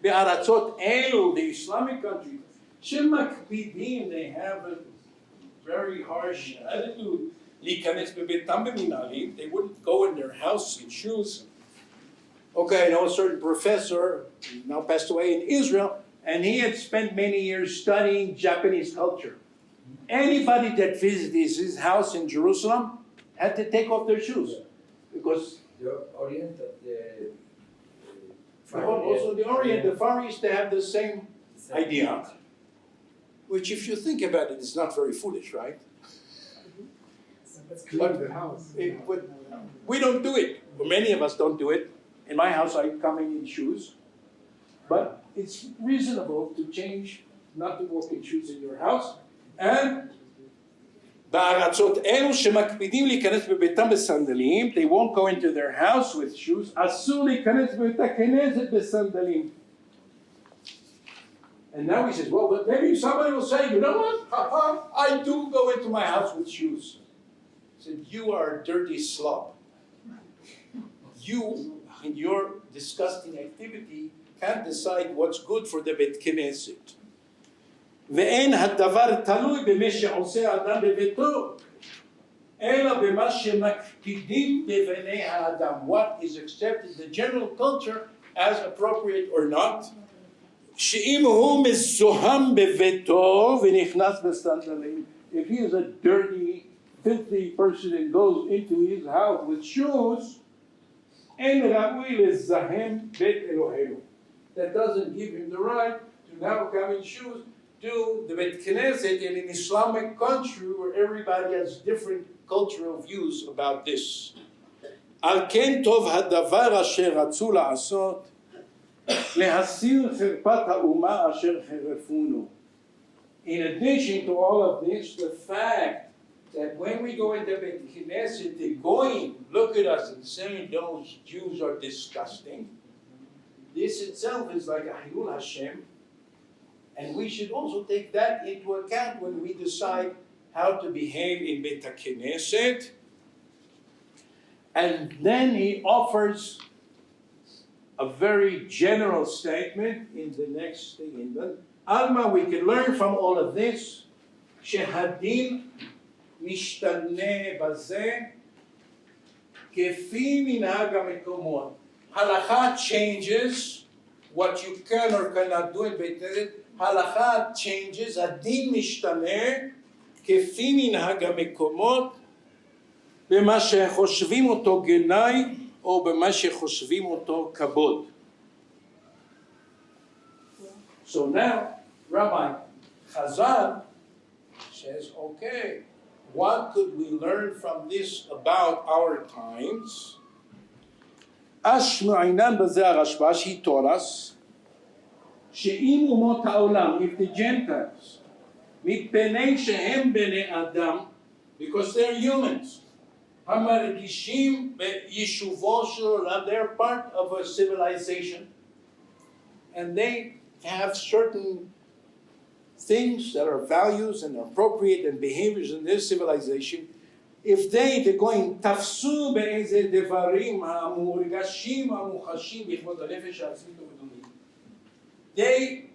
בארצות אלו, the Islamic countries, שמקפידים, they have a very harsh attitude, להיכנס בביתם במנהלים, they wouldn't go in their house in shoes. Okay, I know a certain professor, now passed away in Israel, and he had spent many years studying Japanese culture. Anybody that visited his house in Jerusalem had to take off their shoes, because The Orient, also the Orient, the Far East, they have the same idea, which if you think about it, is not very foolish, right? But we don't do it. Well, many of us don't do it. In my house, I come in shoes, but it's reasonable to change, not to walk in shoes in your house. And בארצות אלו שמקפידים להיכנס בביתם בסנדלים, they won't go into their house with shoes, אסור להיכנס בבית הכנסת בסנדלים. And now he says, well, but maybe somebody will say, you know what? I do go into my house with shoes. He said, you are a dirty slob. You, in your disgusting activity, can't decide what's good for the Beit Knesset. ואין הדבר תלוי במה שעושה האדם בביתו, אלא במה שמקפידים בבני האדם. What is accepted, the general culture, as appropriate or not. שאם הוא מזוהם בביתו ונכנס בסנדלים, if he is a dirty, filthy person and goes into his house with shoes, אין ראוי לזהם בית אלוהינו. That doesn't give him the right to now come in shoes to the Beit Knesset in an Islamic country where everybody has different cultural views about this. על כן טוב הדבר אשר רצו לעשות, להסיר חרפת האומה אשר חרפונו. In addition to all of this, the fact that when we go into Beit Knesset, the goyim look at us and say, those Jews are disgusting. This itself is like a Hilul Hashem. And we should also take that into account when we decide how to behave in Beit Knesset. And then he offers a very general statement in the next thing. In the Alma, we can learn from all of this. שהדין משתנה בזה כפי מנהג המקומות. Halakha changes what you can or cannot do in Beit Knesset. Halakha changes, הדין משתנה כפי מנהג המקומות במה שחושבים אותו גנאי או במה שחושבים אותו כבוד. So now, Rabbi Hazan says, okay, what could we learn from this about our times? מעינן בזה הרשב"ש, he taught us, שאם אומות העולם, if the Gentiles, מפני שהם בני אדם, because they're humans, המרגישים ביישובו של עולם, they're part of a civilization, and they have certain things that are values and appropriate and behaviors in this civilization, if they're going תפסו באיזה דברים המורגשים המוחשים בכבוד הנפש העצמית ובדומית. They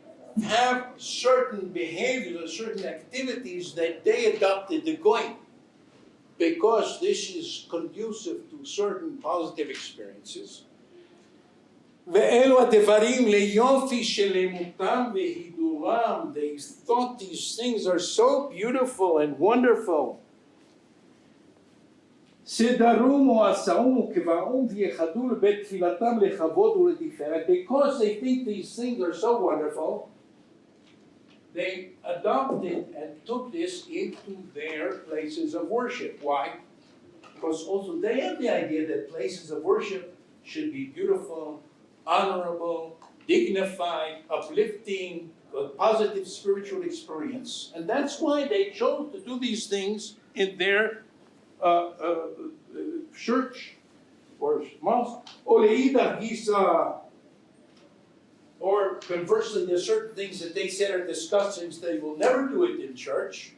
have certain behaviors or certain activities that they adopted the going because this is conducive to certain positive experiences. ואלו הדברים ליופי שלמותם והידורם. They thought these things are so beautiful and wonderful. סדרום או עשאום וקבעום ויחדו לבית תפילתם לכבוד ולתפארת. Because they think these things are so wonderful, they adopted and took this into their places of worship. Why? Because also they have the idea that places of worship should be beautiful, honorable, dignified, uplifting, a positive spiritual experience. And that's why they chose to do these things in their church or mosque. Or conversely, there's certain things that they said are disgusting, they will never do it in church.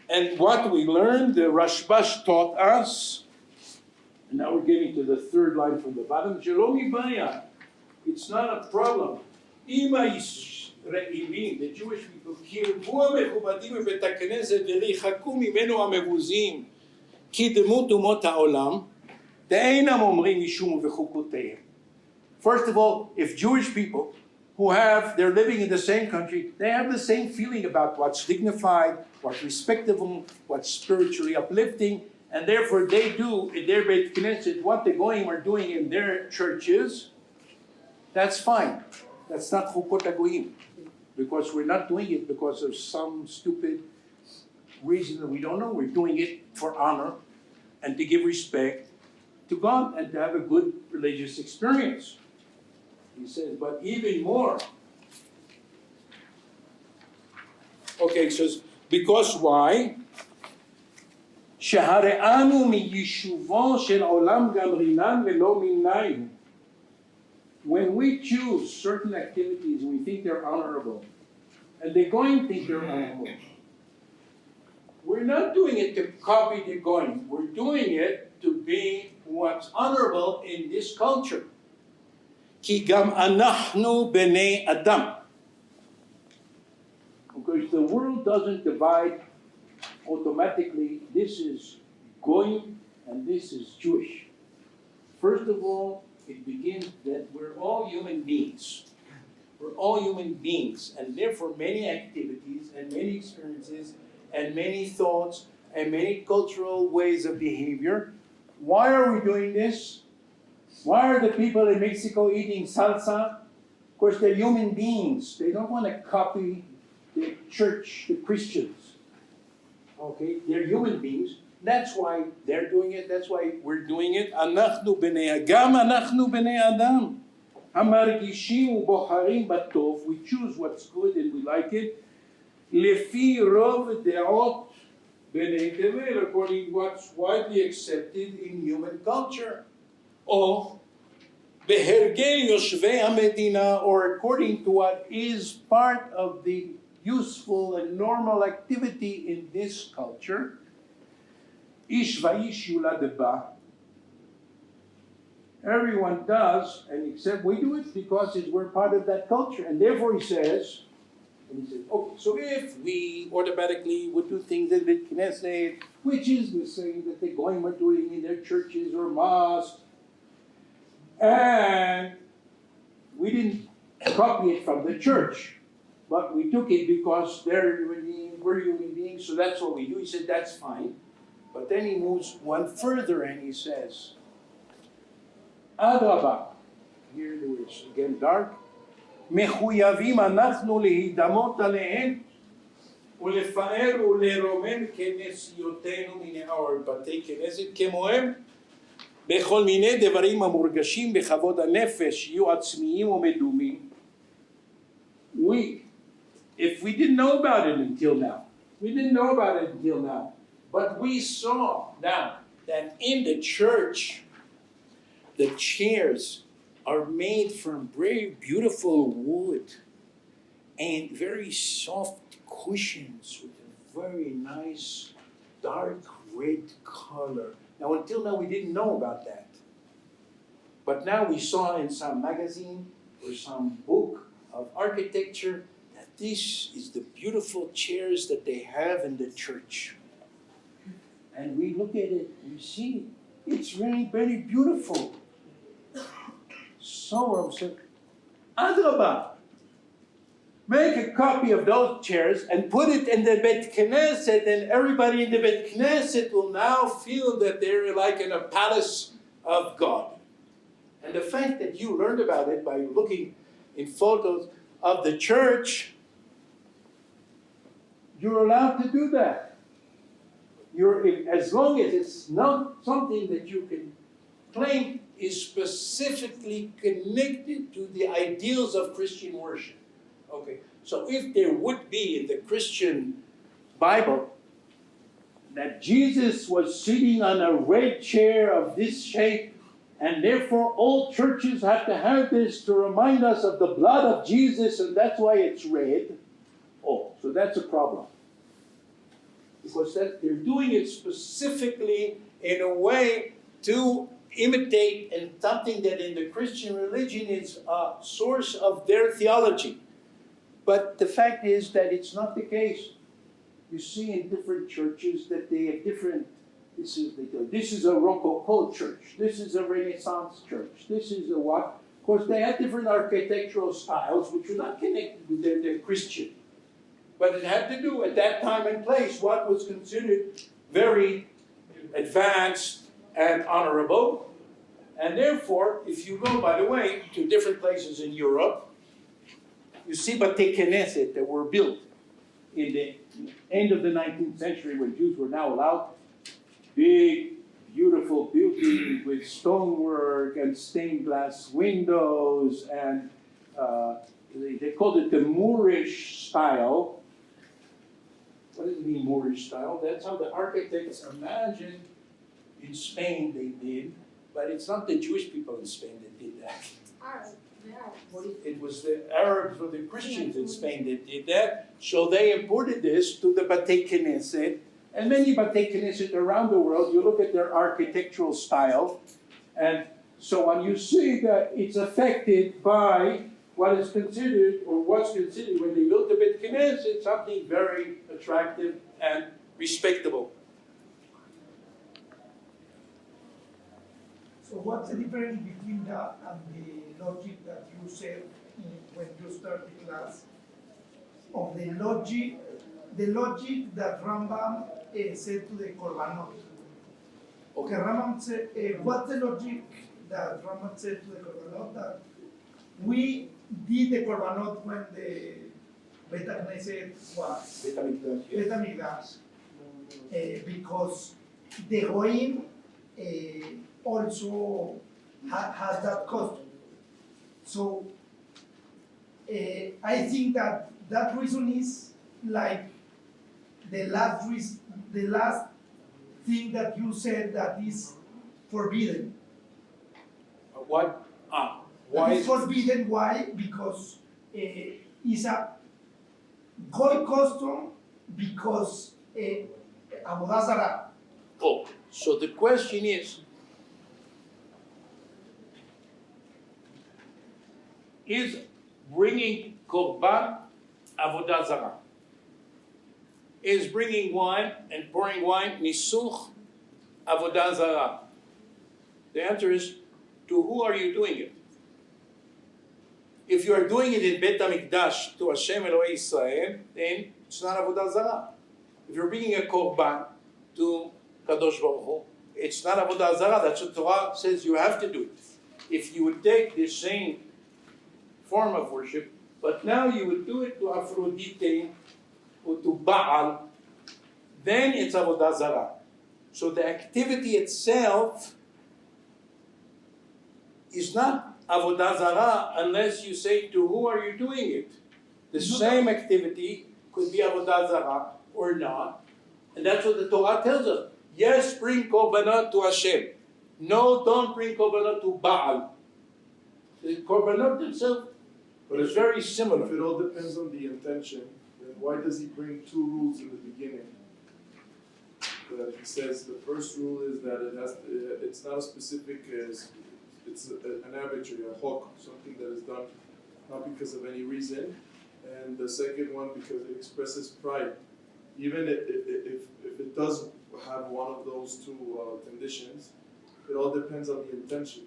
And what we learned, the Rashbash taught us, and now we're getting to the third line from the bottom, Jelomi Baya. It's not a problem. Ima Yisraelim, the Jewish people, Kirbu mechubadim bebet hakneset v'richaku mimenu hamevuzim ki demut umot ha'olam de'einam omrim mishum v'chukoteihem. First of all, if Jewish people they're living in the same country, they have the same feeling about what's dignified, what's respectable, what's spiritually uplifting, and therefore they do in their Beit Knesset what the Goyim are doing in their churches. That's fine. That's not Chukot HaGoyim, because we're not doing it because of some stupid reason that we don't know. We're doing it for honor and to give respect to God and to have a good religious experience. He says, but even more. Okay, he says, because why? שהראינו מיישובו של עולם גמרינן ולא מנין. When we choose certain activities and we think they're honorable, and the Goyim think they're honorable, we're not doing it to copy the Goyim. We're doing it to be what's honorable in this culture. כי גם אנחנו בני אדם. Because the world doesn't divide automatically, this is Goyim and this is Jewish. First of all, it begins that we're all human beings. We're all human beings, and therefore many activities and many experiences and many thoughts and many cultural ways of behavior. Why are we doing this? Why are the people in Mexico eating salsa? Of course, they're human beings. They don't want to copy the church, the Christians. Okay, they're human beings. That's why they're doing it. That's why we're doing it. אנחנו בני גם אנחנו בני אדם. המרגישים ובוחרים בטוב. We choose what's good and we like it. לפי רוב דעות בני תבל, according to what's widely accepted in human culture. Or בהרגל יושבי המדינה, or according to what is part of the useful and normal activity in this culture. איש ואיש יולד בה. Everyone does, and except we do it because we're part of that culture. And therefore he says, okay, so if we automatically would do things in the Knesset, which is the same that the Goyim are doing in their churches or mosques, and we didn't copy it from the church, but we took it because they're human beings, we're human beings, so that's what we do. He said, that's fine. But then he moves one further and he says, Adrabah, here the words again dark, מחויבים אנחנו להידמות עליהם ולפאר ולרומם כנסיותינו מנהר בתי כנסת כמוהם בכל מיני דברים המורגשים בכבוד הנפש יהיו עצמיים ומדומים. If we didn't know about it until now, but we saw now that in the church, the chairs are made from very beautiful wood and very soft cushions with a very nice dark red color. Now, until now, we didn't know about that. But now we saw in some magazine or some book of architecture that this is the beautiful chairs that they have in the church. And we look at it, we see it's really very beautiful. So I said, Adrabah, make a copy of those chairs and put it in the Bet Knesset, and everybody in the Bet Knesset will now feel that they're like in a palace of God. And the fact that you learned about it by looking in photos of the church, you're allowed to do that. As long as it's not something that you can claim is specifically connected to the ideals of Christian worship. Okay, so if there would be in the Christian Bible that Jesus was sitting on a red chair of this shape, and therefore all churches have to have this to remind us of the blood of Jesus, and that's why it's red, oh, so that's a problem. Because they're doing it specifically in a way to imitate and something that in the Christian religion is a source of their theology. But the fact is that it's not the case. You see in different churches that they have different, this is a Rococo church, this is a Renaissance church, this is a what? Of course, they had different architectural styles which were not connected with their Christian. But it had to do at that time and place what was considered very advanced and honorable. And therefore, if you go, by the way, to different places in Europe, you see Batei Knesset that were built in the end of the 19th century when Jews were now allowed. Big, beautiful buildings with stonework and stained glass windows, and they called it the Moorish style. What does it mean, Moorish style? That's how the architects imagined in Spain they did, but it's not the Jewish people in Spain that did that. It was the Arabs or the Christians in Spain that did that. So they imported this to the Batei Knesset, and many Batei Knesset around the world, you look at their architectural style, and so on, you see that it's affected by what is considered, or was considered when they built the Bet Knesset, something very attractive and respectable. So what's the difference between that and the logic that you said when you started the class of the logic that Rambam said to the Korbanot? Okay, Rambam said, what's the logic that Rambam said to the Korbanot that we did the Korbanot when the Bet Knesset was Bet HaMikdash, because the Goyim also has that custom. So I think that reason is like the last thing that you said that is forbidden. What? Why Why is forbidden? Why? Because it's a Goy custom, because Avodah Zarah. Oh, so the question is bringing korban avodah zarah? Is bringing wine and pouring wine nisuch avodah zarah? The answer is, to who are you doing it? If you are doing it in Bet HaMikdash to Hashem Elohei Yisrael, then it's not avodah zarah. If you're bringing a korban to Kadosh Baruch Hu, it's not avodah zarah. That's what Torah says you have to do it. If you would take the same form of worship, but now you would do it to Aphrodite or to Baal, then it's avodah zarah. So the activity itself is not avodah zarah unless you say to who are you doing it. The same activity could be avodah zarah or not, and that's what the Torah tells us. Yes, bring korbanot to Hashem. No, don't bring korbanot to Baal. The korbanot themselves But is if, very if similar. it all depends on the intention, then why does he bring two rules in the beginning? That he says the first rule is that it's not a specific, it's an arbitrary, a hok, something that is done not because of any reason. And the second one because it expresses pride. Even if it does have one of those two conditions, it all depends on the intention.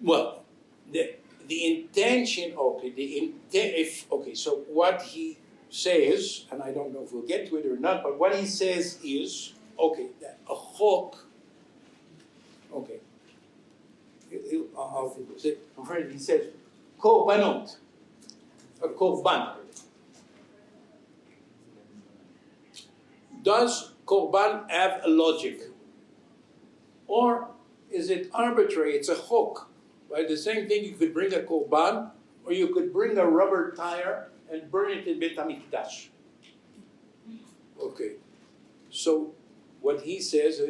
Well, the intention, okay, so what he says, and I don't know if we'll get to it or not, but what he says is, okay, that a hok, okay, he says, korbanot, a korban. Does korban have a logic? Or is it arbitrary? It's a hok. Right? The same thing, you could bring a korban, or you could bring a rubber tire and burn it in Beit HaMikdash. Okay. So what he says,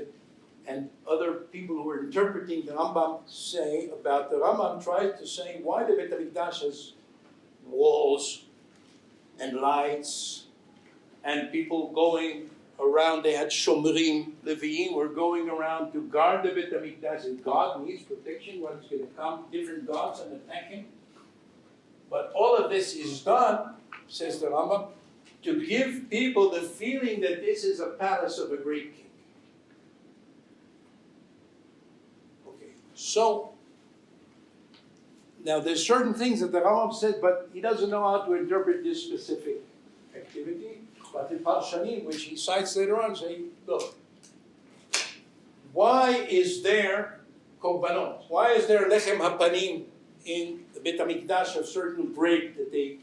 and other people who are interpreting the Rambam say about the Rambam tries to say why the Beit HaMikdash has walls and lights and people going around. They had shomrim, Leviim were going around to guard the Beit HaMikdash, and God needs protection. What is going to come? Different gods and attack him. But all of this is done, says the Rambam, to give people the feeling that this is a palace of a great king. Okay, so now there's certain things that the Rambam says, but he doesn't know how to interpret this specific activity. But in Parshanim, which he cites later on, say, look, why is there korbanot? Why is there lechem hapanim in the Beit HaMikdash, a certain break that they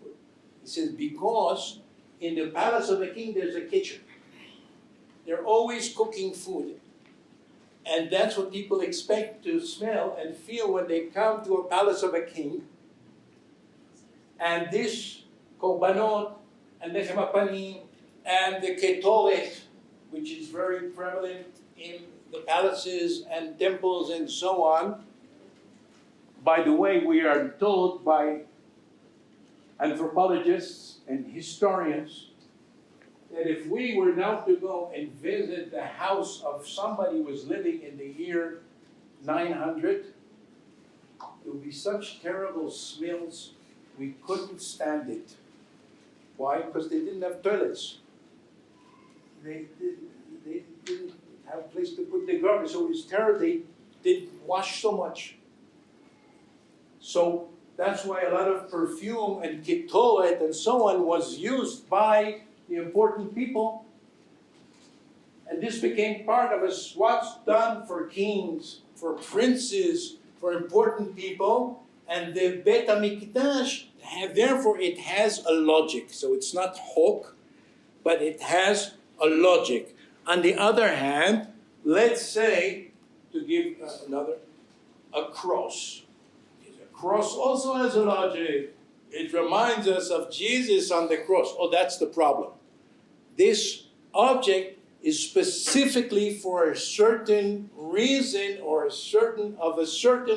put? He says, because in the palace of the king there's a kitchen. They're always cooking food. And that's what people expect to smell and feel when they come to a palace of a king. And this korbanot, and lechem hapanim, and the ketoret, which is very prevalent in the palaces and temples and so on. By the way, we are told by anthropologists and historians that if we were now to go and visit the house of somebody who was living in the year 900, there would be such terrible smells, we couldn't stand it. Why? Because they didn't have toilets. They didn't have a place to put the garbage, so it was terrible. They didn't wash so much. So that's why a lot of perfume and ketoret and so on was used by the important people. And this became part of what's done for kings, for princes, for important people. And the Beit HaMikdash, therefore it has a logic. So it's not hok, but it has a logic. On the other hand, let's say, to give a cross. A cross also has a logic. It reminds us of Jesus on the cross. Oh, that's the problem. This object is specifically for a certain reason or a certain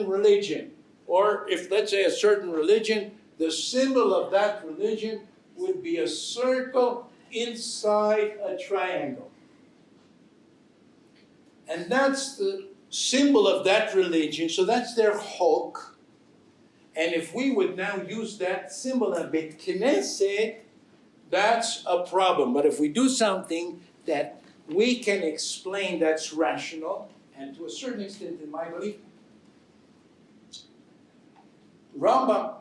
religion. Or if, let's say, a certain religion, the symbol of that religion would be a circle inside a triangle. And that's the symbol of that religion, so that's their hok. And if we would now use that symbol of Beit Knesset, that's a problem. But if we do something that we can explain that's rational, and to a certain extent in my belief, Rambam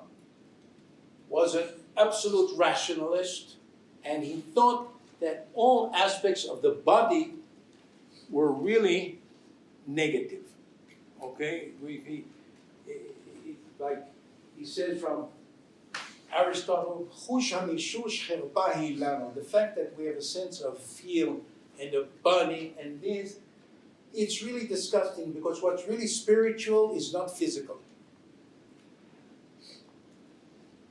was an absolute rationalist, and he thought that all aspects of the body were really negative. Okay? Like he says from Aristotle, the fact that we have a sense of feel in the body and this, it's really disgusting because what's really spiritual is not physical.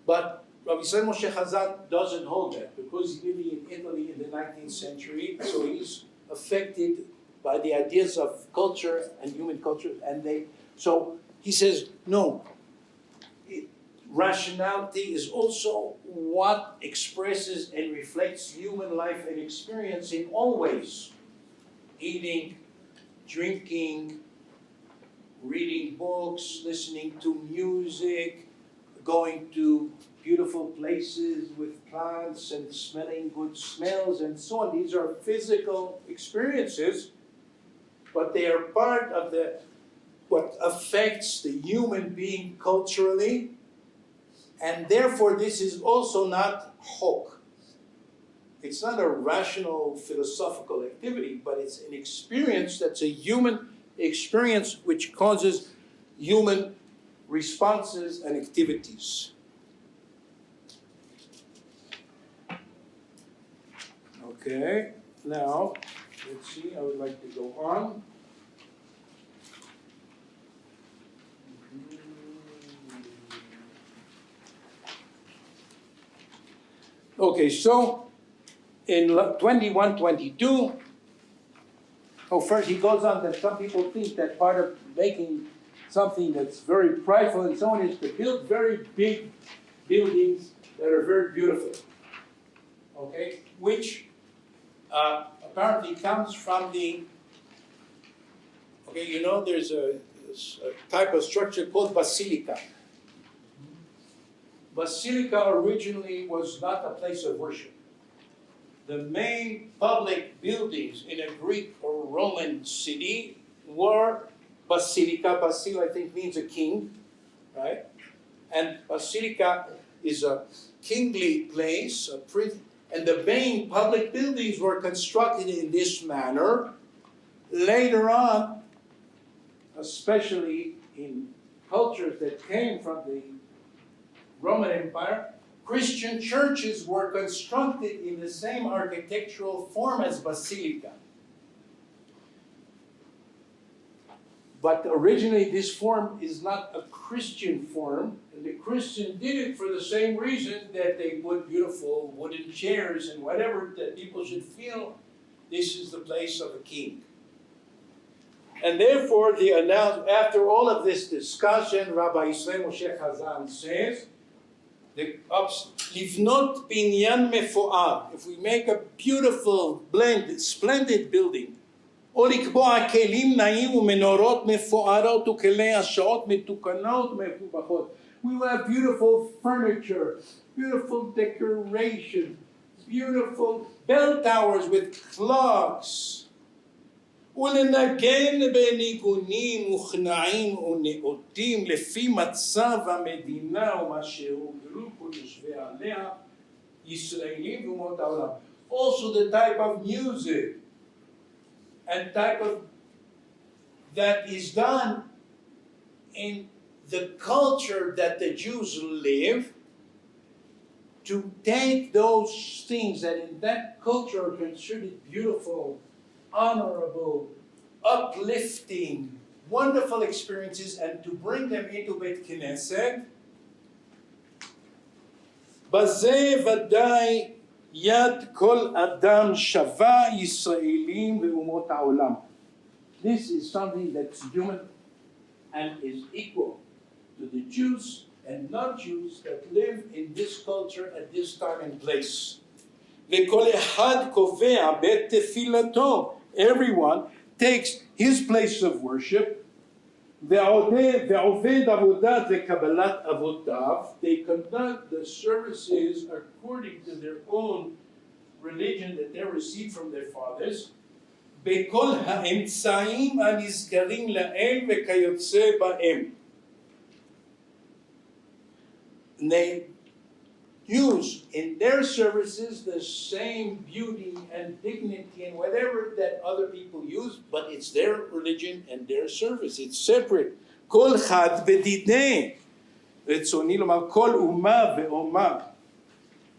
But Rabbi Moshe Hazan doesn't hold that because he's living in Italy in the 19th century, so he's affected by the ideas of culture and human culture, and so He says, no. Rationality is also what expresses and reflects human life and experience in all ways. Eating, drinking, reading books, listening to music, going to beautiful places with plants and smelling good smells and so on. These are physical experiences, but they are part of what affects the human being culturally, and therefore this is also not chok. It's not a rational philosophical activity, but it's an experience that's a human experience which causes human responses and activities. Okay, now, let's see, I would like to go on. Okay, so in 21:22, first he goes on that some people think that part of making something that's very prideful and so on is to build very big buildings that are very beautiful. Okay, which apparently comes from there's a type of structure called basilica. Basilica originally was not a place of worship. The main public buildings in a Greek or Roman city were basilica. Basil, I think, means a king, right? And basilica is a kingly place, and the main public buildings were constructed in this manner. Later on, especially in cultures that came from the Roman Empire, Christian churches were constructed in the same architectural form as basilica. But originally this form is not a Christian form, and the Christian did it for the same reason that they put beautiful wooden chairs and whatever, that people should feel this is the place of a king. And therefore, after all of this discussion, Rabbi Yisrael Moshe Hazan says, Livnot binyan mefo'ar, if we make a beautiful, splendid building, או לקבוע כלים נעים ומנורות מפוארות וכלי השעות מתוקנות ומפובחות. We will have beautiful furniture, beautiful decoration, beautiful bell towers with clocks. ולנגן בניגונים מוכנעים ונאותים לפי מצב המדינה ומה שהוגדרו כל יושבי עליה, ישראלים ואומות העולם. Also the type of music and type of that is done in the culture that the Jews live, to take those things that in that culture are considered beautiful, honorable, uplifting, wonderful experiences, and to bring them into Beit Knesset. בזה ודאי יד כל אדם שווה ישראלים ואומות העולם. This is something that's human and is equal to the Jews and non-Jews that live in this culture at this time and place. וכל אחד קובע בית תפילתו. Everyone takes his place of worship. ועובד עבודת וקבלת אבותיו. They conduct the services according to their own religion that they received from their fathers. בכל האמצעים הנזכרים לאל וכיוצא בהם. They use in their services the same beauty and dignity and whatever that other people use, but it's their religion and their service. It's separate. כל חד בדיני. רצוני לומר, כל אומה ואומה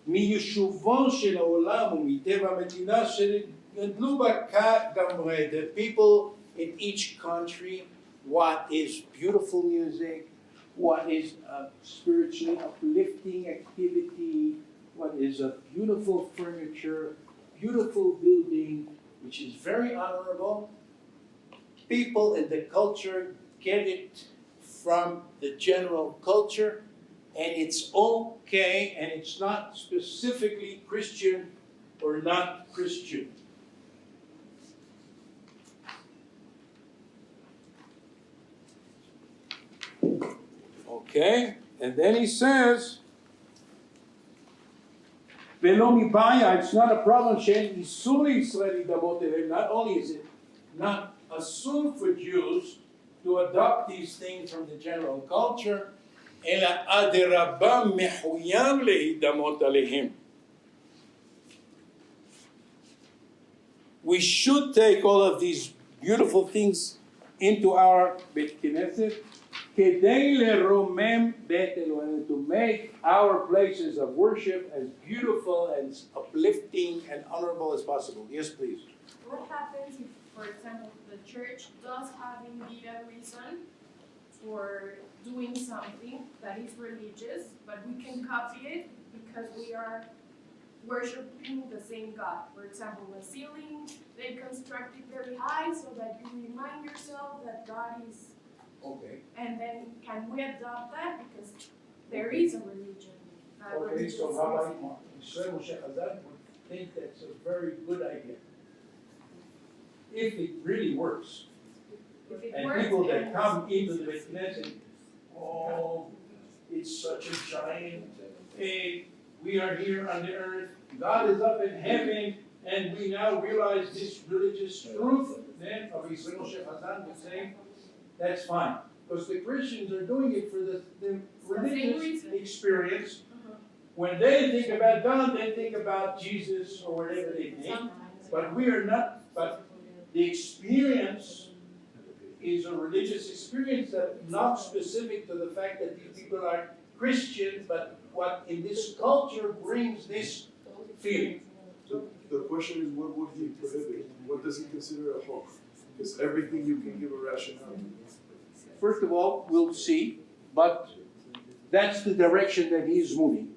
מיישובו של העולם ומטבע המדינה שגדלו בה כגמרי. The people in each country, what is beautiful music, what is a spiritually uplifting activity, what is a beautiful furniture, beautiful building, which is very honorable. People in the culture get it from the general culture, and it's okay, and it's not specifically Christian or not Christian. Okay, and then he says, "Velo mibaya," it's not a problem. She'en isur Yisrael idamot elehem. Not only is it not assumed for Jews to adopt these things from the general culture, ela aderabam mechuyav leidamot alehem. We should take all of these beautiful things into our Beit Knesset, kedei leromem bet Elohim, to make our places of worship as beautiful and uplifting and honorable as possible. Yes, please. What happens if, for example, the church does have indeed a reason for doing something that is religious, but we can copy it because we are worshiping the same God? For example, the ceiling, they construct it very high so that you remind yourself that God is. Okay. And then can we adopt that? Because there is a religion. Okay, so Rabbi Moshe Hazan would think that's a very good idea. If it really works. If it And works, people that and come into the Beit Knesset, oh, it's such a giant thing. We are here on the earth. God is up in heaven, and we now realize this religious truth. Then Rabbi Moshe Hazan would say, that's fine. Because the Christians are doing it for the religious experience. When they think about God, they think about Jesus or whatever they think. But we are not, but the experience is a religious experience that's not specific to the fact that these people are Christian, but what in this culture brings this feeling. So the question is, what would he prohibit? What does he consider a hok? Because everything you can give a rationale. First of all, we'll see, but that's the direction that he's moving.